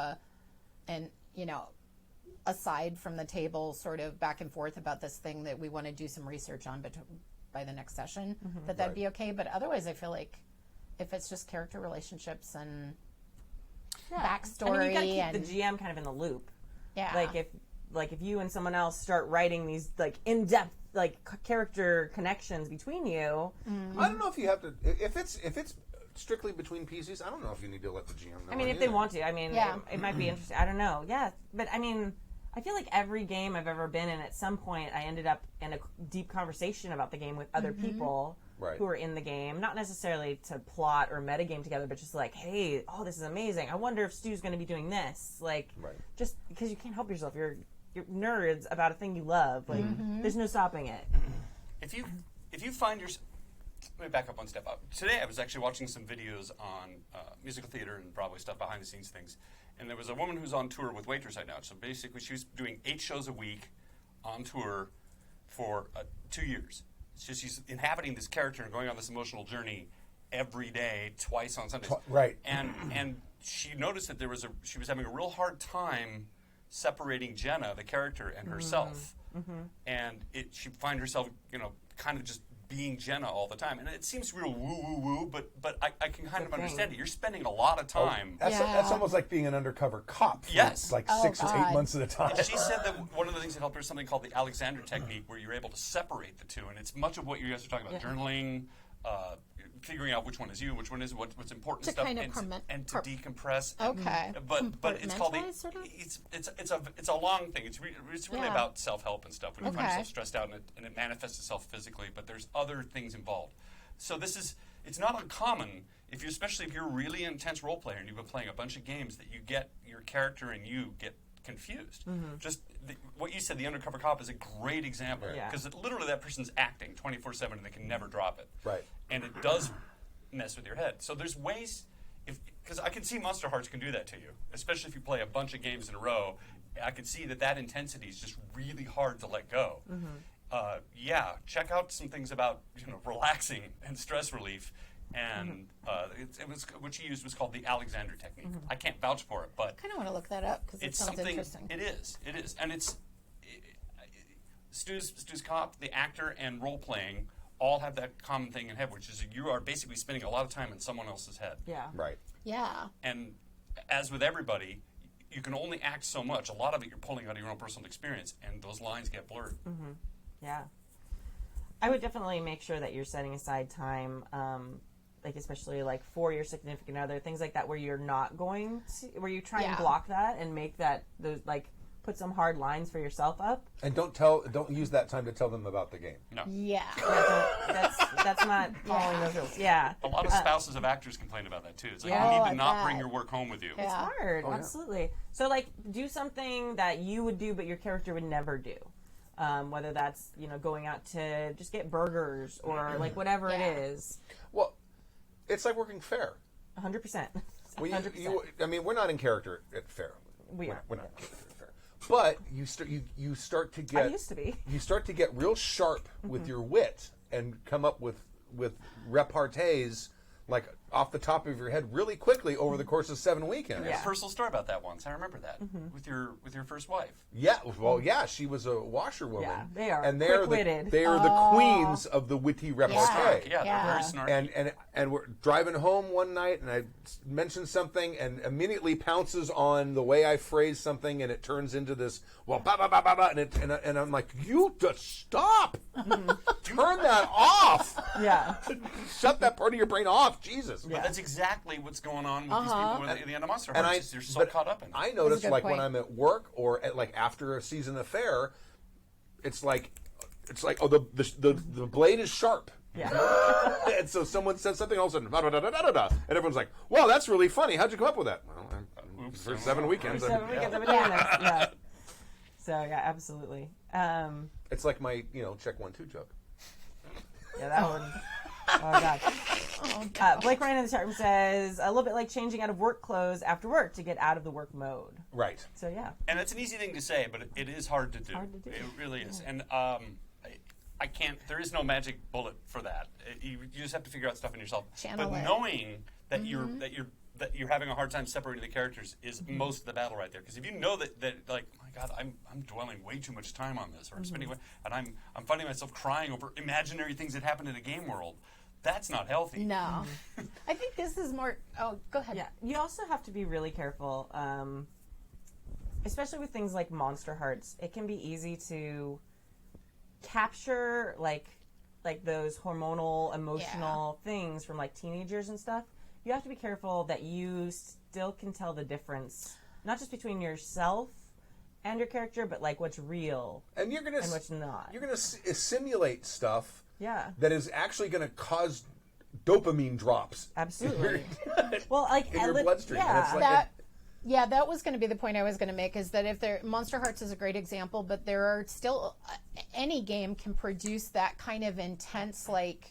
S4: aside from the table sort of back and forth about this thing that we want to do some research on by the next session, that'd be okay. But otherwise, I feel like if it's just character relationships and backstory,
S3: I mean, you got to keep the GM kind of in the loop.
S4: Yeah.
S3: Like if you and someone else start writing these like in-depth like character connections between you.
S2: I don't know if you have to. If it's strictly between PCs, I don't know if you need to let the GM know.
S3: I mean, if they want to, I mean, it might be interesting. I don't know. Yeah, but I mean, I feel like every game I've ever been in, at some point, I ended up in a deep conversation about the game with other people who are in the game. Not necessarily to plot or metagame together, but just like, hey, this is amazing. I wonder if Stu's going to be doing this. Like, just because you can't help yourself. You're nerds about a thing you love. Like, there's no stopping it.
S5: If you find yourself, let me back up one step up. Today I was actually watching some videos on musical theater and Broadway stuff, behind the scenes things, and there was a woman who's on tour with Waitress right now. So basically she was doing 8 shows a week on tour for 2 years. So she's inhabiting this character and going on this emotional journey every day, twice on Sundays.
S2: Right.
S5: And she noticed that she was having a real hard time separating Jenna, the character, and herself. And she'd find herself, kind of just being Jenna all the time. And it seems real woo-woo-woo, but I can kind of understand it. You're spending a lot of time.
S2: That's almost like being an undercover cop for like 6 or 8 months at a time.
S5: And she said that one of the things that helped her is something called the Alexander technique, where you're able to separate the two. And it's much of what you guys are talking about, journaling, figuring out which one is you, which one is what's important
S4: To
S5: stuff,
S4: kind of
S5: and to decompress.
S4: Okay.
S5: But it's called
S4: Sort of?
S5: it's a long thing. It's really about self-help and stuff. When you find
S4: Okay.
S5: yourself stressed out and it manifests itself physically, but there's other things involved. So it's not uncommon especially if you're a really intense role player and you've been playing a bunch of games, that you get your character and you get confused. Just what you said, the undercover cop is a great example, because literally that person's acting 24/7 and they can never drop it.
S2: Right.
S5: And it does mess with your head. So there's ways. because I can see Monster Hearts can do that to you, especially if you play a bunch of games in a row. I can see that intensity is just really hard to let go. Yeah, check out some things about relaxing and stress relief, and it was what she used was called the Alexander technique. I can't vouch for it, but
S4: I kind of want to look that up because it
S5: it's
S4: sounds
S5: something.
S4: interesting.
S5: It is, and it's Stu's Cop, the actor, and role playing all have that common thing in head, which is you are basically spending a lot of time in someone else's head.
S3: Yeah.
S2: Right.
S4: Yeah.
S5: And as with everybody, you can only act so much. A lot of it you're pulling out of your own personal experience, and those lines get blurred.
S3: Yeah. I would definitely make sure that you're setting aside time, like especially like for your significant other, things like that, where you're not going to, where you try and block that and make that those like put some hard lines for yourself up.
S2: And don't use that time to tell them about the game.
S5: No.
S4: Yeah.
S3: That's not following those rules. Yeah.
S5: A lot of spouses of actors complain about that too. It's like
S3: Yeah.
S5: you
S4: Oh,
S5: need
S4: I
S5: to not
S4: bet.
S5: bring your work home with you.
S4: Yeah.
S3: It's hard,
S2: Oh, yeah.
S3: absolutely. So, like, do something that you would do, but your character would never do. Whether that's going out to just get burgers or like whatever it is.
S2: Well, it's like working fair.
S3: 100%.
S2: Well,
S3: 100%.
S2: I mean, we're not in character at fair.
S3: We are.
S2: We're not in character at fair. But you start to get.
S3: I used to be.
S2: You start to get real sharp with your wit and come up with repartees like off the top of your head really quickly over the course of 7 weekends.
S5: I have a personal story about that once. I remember that with your first wife.
S2: Yeah, well, yeah, she was a washerwoman.
S3: Yeah, they are
S2: and they're
S3: quick-witted.
S2: they are the queens of the witty repartee.
S5: Yeah, they're very snarky.
S2: And we're driving home one night, and I mentioned something, and immediately pounces on the way I phrase something, and it turns into this ba ba ba ba ba, and I'm like, you just stop, turn that off,
S3: Yeah.
S2: shut that part of your brain off, Jesus.
S5: But that's exactly what's going on with these people at the end of Monster
S2: And
S5: Hearts. They're so
S2: but
S5: caught up in it.
S2: I notice,
S4: good
S2: like
S4: point.
S2: when I'm at work or like after a season of fair, it's like oh the blade is sharp.
S3: Yeah.
S2: And so someone says something, all of a sudden, da, da, da, da, da, da, and everyone's like, "Wow, that's really funny. How'd you come up with that?" Well, for 7 weekends.
S3: 7 weekends I've been doing this. Yeah. So yeah, absolutely.
S2: It's like my check 1 2 joke.
S3: Yeah, that one. Oh God. Blake Ryan in the chat room says a little bit like changing out of work clothes after work to get out of the work mode.
S2: Right.
S3: So yeah.
S5: And it's an easy thing to say, but it is hard to do.
S3: Hard to do.
S5: It really is. And I can't. There is no magic bullet for that. You just have to figure out stuff in yourself.
S4: Channel
S5: but
S4: it.
S5: knowing that you're having a hard time separating the characters is most of the battle right there. Because if you know that like, my God, I'm dwelling way too much time on this, or I'm spending, and I'm finding myself crying over imaginary things that happen in a game world. That's not healthy.
S4: No. I think this is more. Oh, go ahead.
S3: Yeah. You also have to be really careful, especially with things like Monster Hearts. It can be easy to capture like those hormonal, emotional things from like teenagers and stuff. You have to be careful that you still can tell the difference, not just between yourself and your character, but like what's real
S2: And you're gonna
S3: and what's not.
S2: You're gonna simulate stuff.
S3: Yeah.
S2: That is actually going to cause dopamine drops.
S3: Absolutely. Well, like
S2: in your bloodstream. And it's
S3: Yeah.
S2: like
S4: That was going to be the point I was going to make, is that if there, Monster Hearts is a great example, but there are still, any game can produce that kind of intense, like,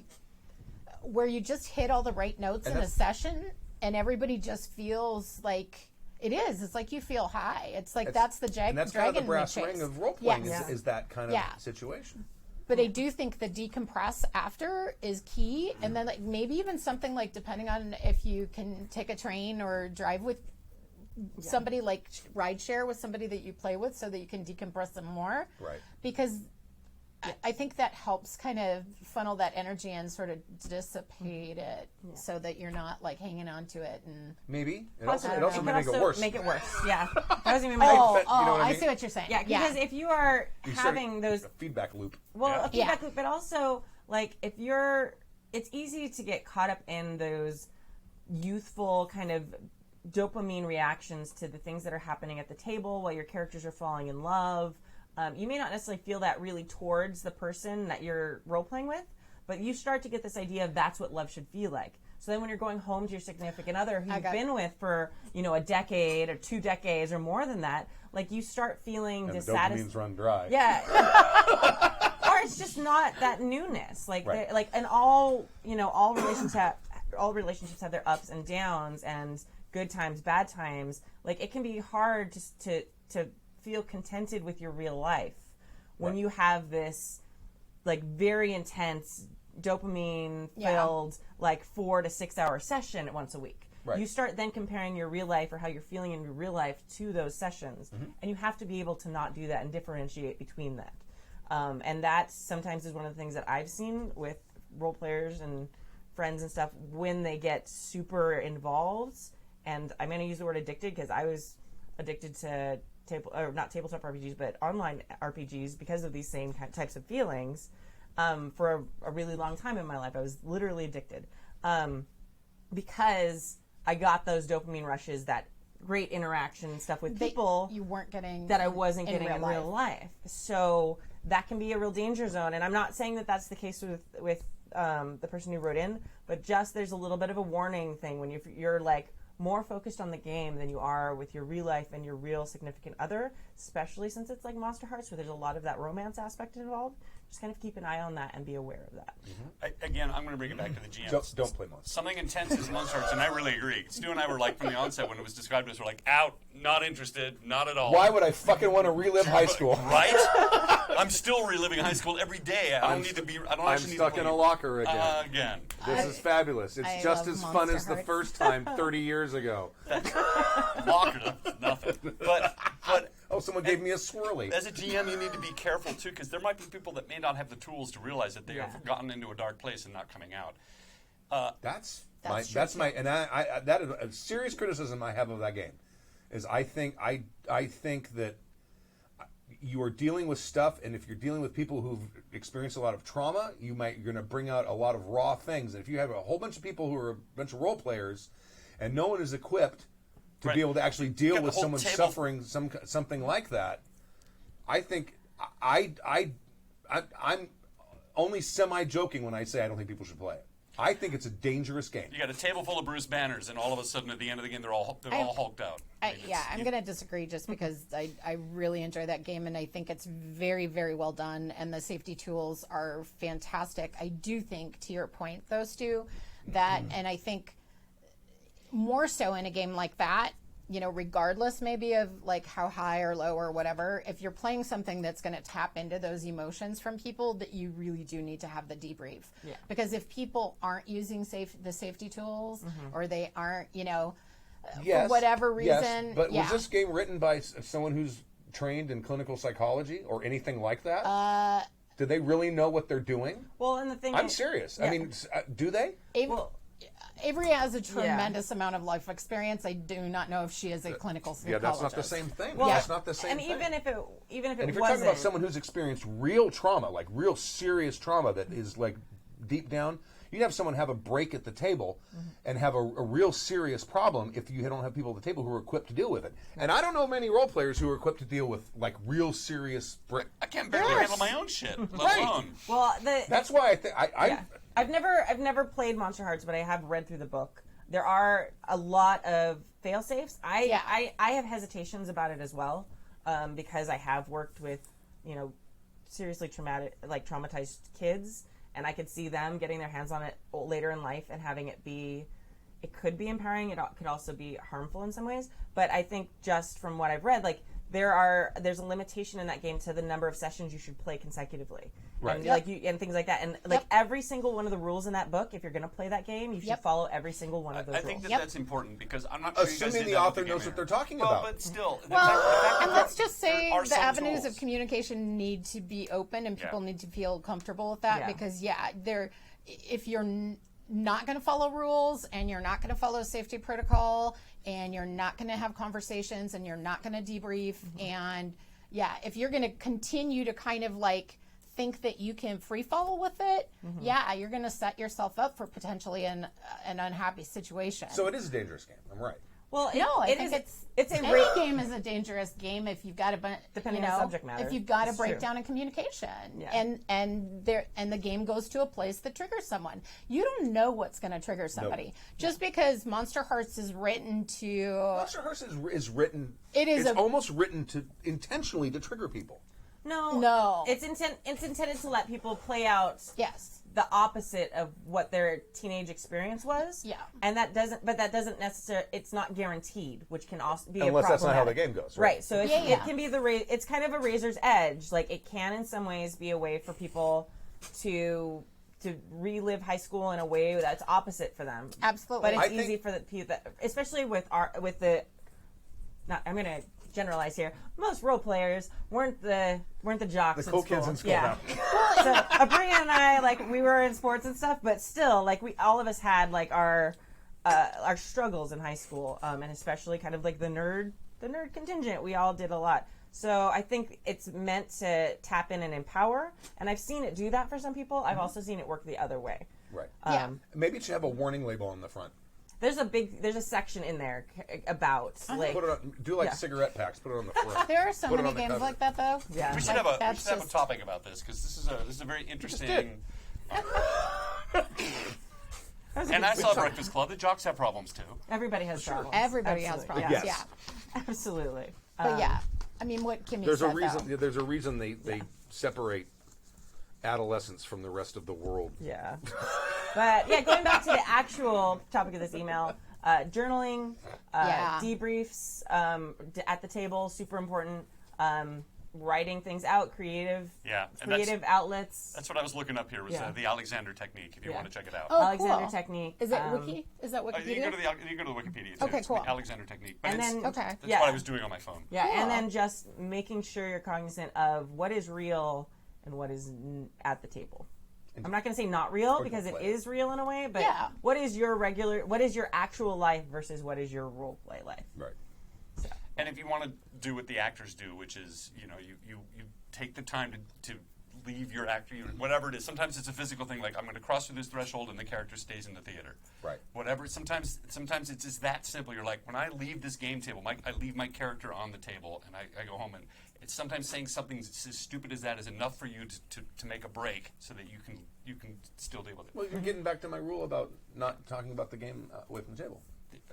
S4: where you just hit all the right notes in a session and everybody just feels like, it's like you feel high. It's like that's the
S2: and that's
S4: dragon
S2: kind of the brass
S4: we chase.
S2: ring of role playing
S4: Yes.
S2: is that kind of situation.
S4: But I do think the decompress after is key, and then like maybe even something like, depending on if you can take a train or drive with somebody, like ride share with somebody that you play with, so that you can decompress them more.
S2: Right.
S4: Because I think that helps kind of funnel that energy and sort of dissipate it, so that you're not like hanging on to it. And
S2: Maybe. It also
S3: It
S2: may
S3: can
S2: make it worse.
S3: Make it worse. Yeah. That was even my
S2: you know what I
S4: I
S2: mean?
S4: see what you're saying.
S3: Yeah, because if you are
S2: You start
S3: having those
S2: a feedback loop.
S3: a feedback loop, but also like if it's easy to get caught up in those youthful kind of dopamine reactions to the things that are happening at the table while your characters are falling in love. You may not necessarily feel that really towards the person that you're role playing with, but you start to get this idea of that's what love should feel like. So then when you're going home to your significant other who you've been with for, a decade or 2 decades or more than that, like you start feeling
S2: And the
S3: dissatisfied.
S2: dopamines run dry.
S3: Yeah. Or it's just not that newness. Like, and all relationships have their ups and downs, and good times, bad times, like it can be hard to feel contented with your real life when you have this like very intense dopamine filled like 4 to 6 hour session once a week.
S2: Right.
S3: You start then comparing your real life or how you're feeling in your real life to those sessions, and you have to be able to not do that and differentiate between that. And that sometimes is one of the things that I've seen with role players and friends and stuff when they get super involved. And I'm going to use the word addicted because I was addicted to not tabletop RPGs, but online RPGs because of these same types of feelings for a really long time in my life. I was literally addicted because I got those dopamine rushes, that great interaction stuff with people
S4: you weren't getting
S3: that I wasn't getting in
S4: real
S3: real life. So that can be a real danger zone. And I'm not saying that that's the case with the person who wrote in, but just there's a little bit of a warning thing when you're like more focused on the game than you are with your real life and your real significant other, especially since it's like Monster Hearts where there's a lot of that romance aspect involved. Just kind of keep an eye on that and be aware of that.
S5: Again, I'm going to bring it back to the GM.
S2: Don't play Monster.
S5: Something intense is Monster Hearts, and I really agree. Stu and I were like, from the onset when it was described to us, we're like, out, not interested, not at all.
S2: Why would I fucking want to relive high school?
S5: Right? I'm still reliving high school every day. I don't need to be. I don't
S2: I'm
S5: actually
S2: stuck
S5: need
S2: in
S5: to
S2: a locker again.
S5: again.
S2: This is fabulous. It's
S4: I
S2: just
S4: love
S2: as fun
S4: Monster
S2: as the
S4: Hearts.
S2: first time 30 years ago.
S5: Locker, nothing. But
S2: Oh, someone gave me a swirly.
S5: as a GM, you need to be careful too, because there might be people that may not have the tools to realize that they have gotten into a dark place and not coming out.
S2: That's
S4: true,
S2: my and I that is a serious criticism I have of that game. Is I think that you are dealing with stuff, and if you're dealing with people who've experienced a lot of trauma, you're going to bring out a lot of raw things. And if you have a whole bunch of people who are a bunch of role players, and no one is equipped to be able to actually deal
S5: Got the
S2: with
S5: whole
S2: someone
S5: table-
S2: suffering something like that, I think I'm only semi-joking when I say I don't think people should play it. I think it's a dangerous game.
S5: You got a table full of Bruce Banners, and all of a sudden at the end of the game, they're all hulked out.
S4: I'm going to disagree just because I really enjoy that game and I think it's very, very well done and the safety tools are fantastic. I do think, to your point, though, Stu, that, and I think more so in a game like that, you know, regardless maybe of like how high or low or whatever, if you're playing something that's going to tap into those emotions from people, that you really do need to have the debrief.
S3: Yeah.
S4: Because if people aren't using the safety tools or they aren't, you know,
S2: Yes,
S4: for whatever reason.
S2: yes, but was this game written by someone who's trained in clinical psychology or anything like that? Do they really know what they're doing?
S3: Well, and the thing
S2: I'm
S3: is,
S2: serious.
S3: yeah.
S2: I mean, do they?
S4: Avery has a tremendous amount of life experience. I do not know if she is a clinical psychologist.
S2: Yeah, that's not the same thing.
S3: Well,
S2: That's not the same
S3: and
S2: thing.
S3: even if it
S2: and if you're
S3: wasn't,
S2: talking about someone who's experienced real trauma, like real serious trauma that is like deep down, you'd have someone have a break at the table and have a real serious problem if you don't have people at the table who are equipped to deal with it. And I don't know many role players who are equipped to deal with like real serious break.
S5: I can't barely handle my own shit, let
S2: Right.
S5: alone.
S3: well,
S2: That's why I think
S3: I've never played Monster Hearts, but I have read through the book. There are a lot of fail safes. I have hesitations about it as well, because I have worked with, you know, seriously traumatized kids, and I could see them getting their hands on it later in life and having it be, it could be empowering. It could also be harmful in some ways. But I think just from what I've read, like there's a limitation in that game to the number of sessions you should play consecutively,
S2: Right.
S3: and and things like that. And like every single one of the rules in that book, if you're going to play that game, you should follow every single one of those
S5: I
S3: rules.
S5: think that's important because I'm not sure you guys
S2: assuming
S5: did
S2: the
S5: that with
S2: author
S5: game
S2: knows
S5: here.
S2: what they're talking
S5: well,
S2: about.
S5: but still.
S4: Well, and let's just say
S5: there are
S4: the
S5: some
S4: avenues
S5: tools.
S4: of communication need to be open, and people need to feel comfortable with that.
S3: Yeah.
S4: Because if you're not going to follow rules, and you're not going to follow safety protocol, and you're not going to have conversations, and you're not going to debrief, and if you're going to continue to kind of like think that you can free fall with it, you're going to set yourself up for potentially an unhappy situation.
S2: So it is a dangerous game. I'm right.
S3: Well,
S4: I think
S3: it's a
S4: any game is a dangerous game if you've got a
S3: Depending on the subject matter.
S4: If you've got a
S3: It's true.
S4: breakdown in communication,
S3: Yeah.
S4: and the game goes to a place that triggers someone. You don't know what's going to trigger somebody. Just because Monster Hearts is written to
S2: Monster Hearts is written.
S4: It is
S2: It's almost written to intentionally to trigger people.
S4: No.
S3: It's intended to let people play out
S4: Yes.
S3: the opposite of what their teenage experience was.
S4: Yeah.
S3: And that doesn't necessarily, it's not guaranteed, which can also be
S2: Unless that's not how the
S3: problematic.
S2: game goes.
S3: Right. So
S4: Yeah.
S3: it can be it's kind of a razor's edge. Like, it can in some ways be a way for people to relive high school in a way that's opposite for them.
S4: Absolutely.
S3: But it's
S2: I think-
S3: easy for the people that, especially I'm going to generalize here. Most role players weren't the jocks.
S2: The cool
S3: in school.
S2: kids in school.
S3: Yeah. So Abria and I, like, we were in sports and stuff, but still, like, all of us had like our struggles in high school, and especially kind of like the nerd contingent. We all did a lot. So I think it's meant to tap in and empower, and I've seen it do that for some people. I've also seen it work the other way.
S2: Right.
S4: Yeah.
S2: Maybe it should have a warning label on the front.
S3: There's a section in there about like
S2: Put it on, do like
S3: Yeah.
S2: cigarette packs. Put it on the front.
S4: There are so
S2: Put it
S4: many
S2: on the
S4: games
S2: cover.
S4: like that, though.
S3: Yeah.
S5: We should
S4: Like,
S5: have a
S4: that's just-
S5: topic about this because this is a very interesting.
S2: did.
S5: And I saw Breakfast Club. The jocks have problems too.
S3: everybody has problems.
S4: Everybody has
S3: Absolutely.
S4: problems.
S2: Yes.
S4: Yeah.
S3: Absolutely.
S4: But yeah. I mean, what Kimmy
S2: There's a
S4: said,
S2: reason.
S4: though.
S2: There's a reason they separate adolescents from the rest of the world.
S3: Yeah. But yeah, going back to the actual topic of this email, journaling,
S4: Yeah.
S3: debriefs at the table, super important. Writing things out, creative
S5: And
S3: outlets.
S5: That's what I was looking up here was
S3: Yeah.
S5: the Alexander technique. If you
S3: Yeah.
S5: want to check it out.
S4: Oh,
S3: Alexander
S4: cool.
S3: technique.
S4: Is it wiki? Is that
S5: You can
S4: Wikipedia?
S5: go to the Wikipedia too.
S4: Okay,
S5: It's
S4: cool.
S5: the Alexander technique. But
S3: And
S5: it's,
S3: then-
S4: Okay.
S5: that's
S3: Yeah.
S5: what I was doing on my phone.
S3: Yeah, and
S4: Cool.
S3: then just making sure you're cognizant of what is real and what is at the table. I'm not going to say not real because it
S2: play.
S3: is real in a way, but
S4: Yeah.
S3: what is your actual life versus what is your role play life?
S2: Right.
S5: And if you want to do what the actors do, which is, you take the time to leave your actor, whatever it is. Sometimes it's a physical thing, like I'm going to cross through this threshold and the character stays in the theater.
S2: Right.
S5: Whatever. Sometimes it's just that simple. You're like, when I leave this game table, I leave my character on the table and I go home, and it's sometimes saying something as stupid as that is enough for you to make a break so that you can still deal with it.
S2: Well, you're getting back to my rule about not talking about the game away from the table.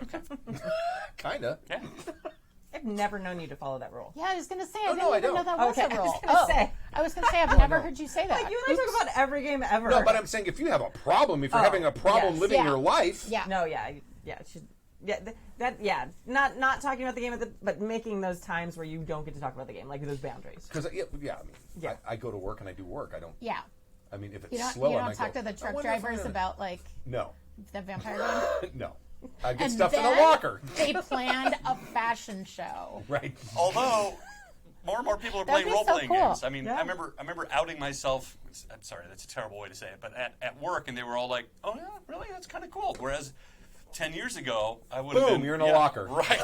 S5: Okay.
S2: Kinda.
S5: Yeah.
S3: I've never known you to follow that rule.
S4: Yeah, I was going to say,
S2: Oh,
S4: I
S2: no, I
S4: didn't even know
S2: don't.
S4: that was
S3: Okay,
S4: a
S3: I was
S4: rule.
S3: gonna say.
S4: I was going to say, I've never heard you say that.
S3: Like, you and I talk about every game ever.
S2: No, but I'm saying if you have a problem, if you're having a problem
S3: yes.
S2: living
S4: Yeah.
S2: your life,
S4: Yeah.
S3: No, yeah, it should. Yeah, not talking about the game, but making those times where you don't get to talk about the game, like those boundaries.
S2: because I mean,
S3: Yeah.
S2: I go to work and I do work. I don't.
S4: Yeah.
S2: I mean, if it's
S4: You don't,
S2: slow,
S4: you
S2: I
S4: don't
S2: might
S4: talk
S2: go,
S4: to the
S2: "I
S4: truck
S2: wonder if I'm
S4: drivers
S2: gonna-"
S4: about, like,
S2: No,
S4: the vampire game?
S2: no. I get
S4: And
S2: stuff in a
S4: then
S2: locker.
S4: They planned a fashion show.
S2: Right.
S5: Although more and more people are
S4: That'd
S5: playing
S4: be so
S5: role-playing
S4: cool.
S5: games. I mean,
S3: Yeah.
S5: I remember outing myself. I'm sorry, that's a terrible way to say it, but at work, and they were all like, "Oh yeah, really? That's kind of cool." Whereas 10 years ago, I would have
S2: Boom,
S5: been
S2: you're in a locker.
S5: Right.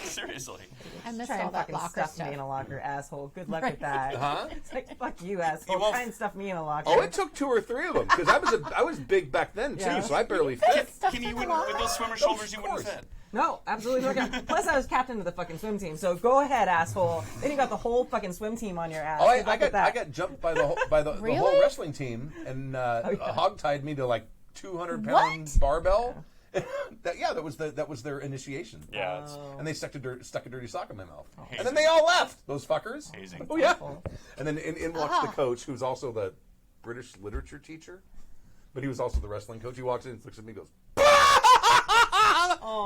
S5: Seriously.
S4: I missed
S3: Try
S4: all
S3: and
S4: that
S3: fucking
S4: locker
S3: stuff
S4: stuff.
S3: me in a locker, asshole. Good luck with that.
S2: Huh?
S3: It's like, fuck you, asshole.
S5: You won't-
S3: Try and stuff me in a locker.
S2: Oh, it took 2 or 3 of them because I was big back then too,
S3: Yeah.
S2: so I barely fit.
S4: Stuff
S5: Can you
S4: in the
S5: wouldn't, with
S4: locker?
S5: those swimmer shoulders, you wouldn't
S2: course.
S5: fit.
S3: No, absolutely not. Plus, I was captain of the fucking swim team, so go ahead, asshole. Then you got the whole fucking swim team on your ass.
S2: Oh,
S3: Good
S2: I
S3: luck with
S2: got I
S3: that.
S2: got jumped by the whole
S4: Really?
S2: whole wrestling team and hogtied me to like 200-pound barbell. that was their initiation.
S5: Yeah. It's
S2: And they stuck a dirty sock in my mouth.
S5: Hazing.
S2: And then they all left, those fuckers.
S5: Hazing.
S2: Oh, yeah. And then in walks the coach, who's also the British literature teacher, but he was also the wrestling coach. He walks in and looks at me and goes,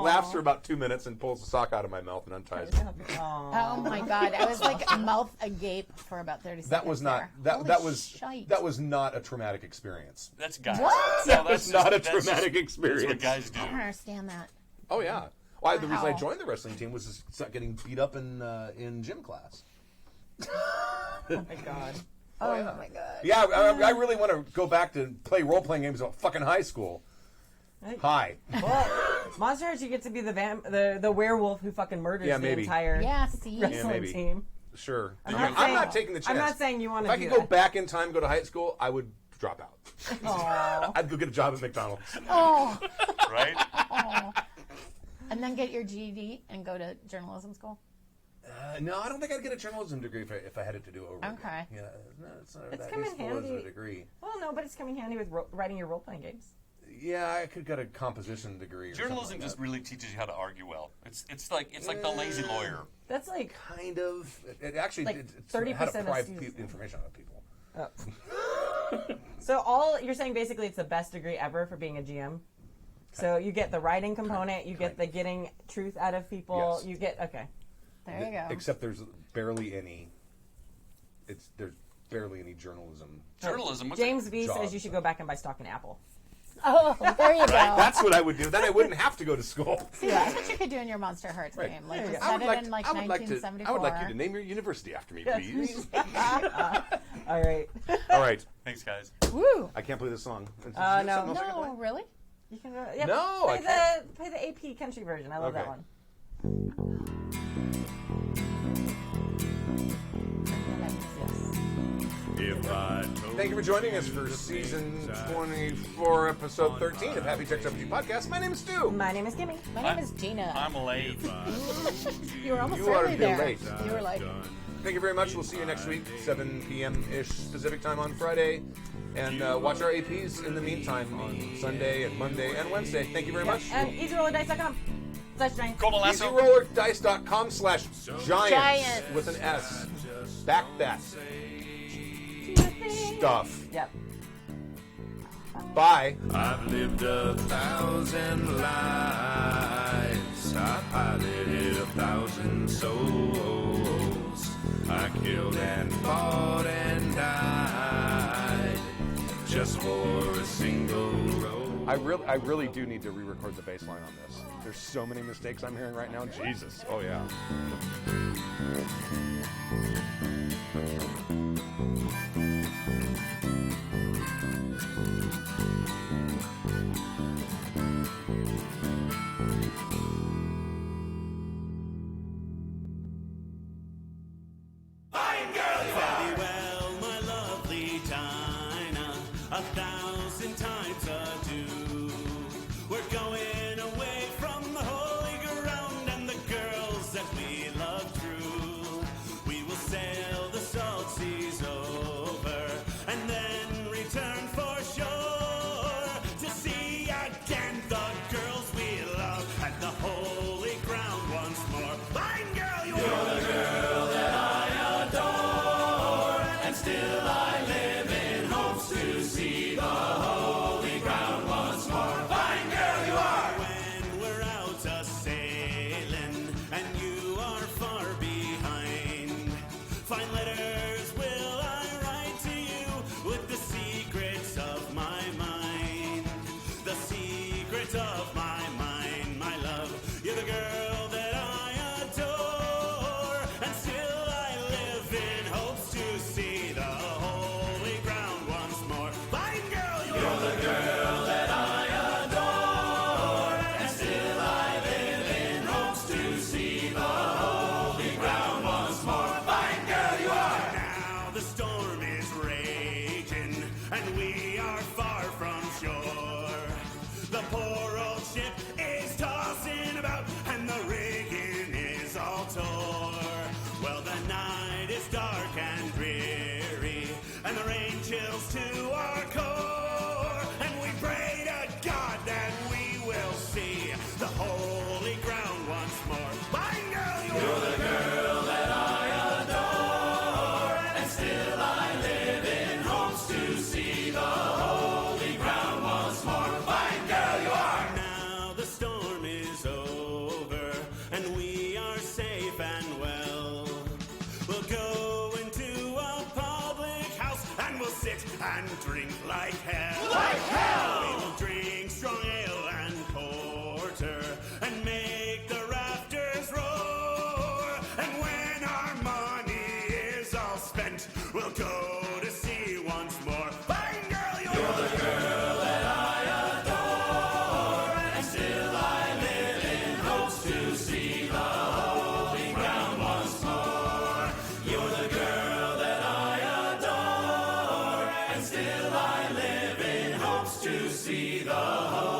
S2: laughs for about 2 minutes and pulls the sock out of my mouth and unties it.
S4: Oh my god, I was like mouth agape for about 30 seconds.
S2: That was not
S4: there.
S2: that
S4: Holy
S2: was
S4: shite.
S2: that was not a traumatic experience.
S5: That's guys.
S4: What?
S5: No,
S2: That
S5: that's
S2: was not a
S5: just- that's
S2: traumatic
S5: just-
S2: experience.
S5: That's what guys do.
S4: I don't understand that.
S2: Oh yeah. Well, the reason I
S4: Wow.
S2: joined the wrestling team was to start getting beat up in gym class.
S3: Oh my god.
S4: Oh my god.
S2: Yeah, I really want to go back to play role playing games at fucking high school. Hi.
S3: Well, Monster Hearts, you get to be the werewolf who fucking murders
S2: Yeah,
S3: the
S2: maybe.
S3: entire
S4: Yeah, see?
S3: wrestling
S2: maybe.
S3: team.
S2: Sure.
S3: I'm
S2: I'm
S3: not
S2: not,
S3: saying-
S2: taking the chance.
S3: I'm not saying you want
S2: If
S3: to
S2: I
S3: do
S2: could go
S3: that.
S2: back in time, go to high school, I would drop out.
S3: Aw.
S2: I'd go get a job at McDonald's.
S4: Oh.
S5: Right?
S4: And then get your GED and go to journalism school?
S2: No, I don't think I'd get a journalism degree if I had it to do over again.
S4: Okay.
S2: Yeah, no, it's not
S3: It's
S2: that
S3: come in
S2: useful as
S3: handy.
S2: a degree.
S3: Well, no, but it's coming handy with writing your role-playing games.
S2: Yeah, I could get a composition degree. Or
S5: Journalism
S2: like
S5: just
S2: that.
S5: really teaches you how to argue well. It's like the lazy lawyer.
S3: That's like
S2: Kind of. It actually
S3: Like
S2: it's
S3: 30%
S2: how to
S3: of
S2: pry
S3: students-
S2: information out of people.
S3: so all you're saying basically it's the best degree ever for being a GM. So you get the writing component, you get the getting truth out of people,
S2: Yes.
S3: you get okay.
S4: There you go.
S2: Except there's barely any. There's barely any journalism.
S5: Journalism. What's
S3: James V
S2: Jobs.
S3: says you should go back and buy stock in Apple.
S4: Oh, there you go.
S2: That's what I would do. Then I wouldn't have to go to school.
S4: See, that's what you could do in your Monster Hearts
S2: Right.
S4: game. Like,
S3: There you
S4: just
S3: go.
S4: set it in like
S2: I would like
S4: 1974.
S2: I would like you to name your university after me, please.
S3: All right.
S2: All right.
S5: Thanks, guys.
S4: Woo!
S2: I can't play this song. Is
S3: No.
S2: there something else I can
S4: No,
S2: play?
S4: really?
S3: You can go.
S2: No, I
S3: play the AP country version. I love that
S2: Okay.
S3: one. Yes.
S2: Thank you for joining us for season 24, episode 13 of Happy Checks RPG Podcast. My name is Stu.
S3: My name is Kimmy.
S4: My name is Gina.
S5: I'm late.
S4: You were almost
S2: You are
S4: early there.
S2: late.
S4: You were like,
S2: Thank you very much. We'll see you next week, 7 p.m.-ish Pacific time on Friday. And watch our APs in the meantime on Sunday and Monday and Wednesday. Thank you very much.
S3: And easyrollerdice.com/giant.
S5: Golden Lasso.
S2: EasyRollerDice.com/giants
S4: Giant.
S2: with an S. Back that stuff.
S3: Yep.
S2: Bye.
S6: I've lived 1,000 lives. I piloted 1,000 souls. I killed and fought and died just for a single role.
S2: I really do need to re-record the bass line on this. There's so many mistakes I'm hearing right now. Jesus. Oh yeah.
S6: Very well, my lovely Dinah, 1,000 times adieu. We're going away from the holy ground and the girls that we love true. We will sail the salt seas over and then return for shore to see again the girls we love and the holy ground once more. Fine girl, you're the girl that I adore, and still I live in hopes to see the holy ground once more. Fine girl, you are. When we're out a-sailing and you are far behind, fine letters will I write to you with the secrets of my mind. The secret of my mind, my love. You're the girl that I adore, and still I live in hopes to see the holy ground once more. Fine girl, you're the girl that I adore, and still I live in hopes to see the holy ground once more. Fine girl, you are. Now the storm is raging, and we are far from shore. The poor old ship is tossing about, and the rigging is all tore. Well, the night is dark and dreary, and the rain chills to our core. And we pray to God that we will see the holy ground once more. Fine girl, you're the girl that I adore, and still I live in hopes to see the holy ground once more. Fine girl, you are. Now the storm is over, and we are safe and well. We'll go into a public house, and we'll sit and drink like hell. Like hell! We will drink strong ale and porter, and make the rafters roar. And when our money is all spent, we'll go to sea once more. Fine girl, you're the girl that I adore, and still I live in hopes to see the holy ground once more. You're the girl that I adore, and still I live in hopes to see the holy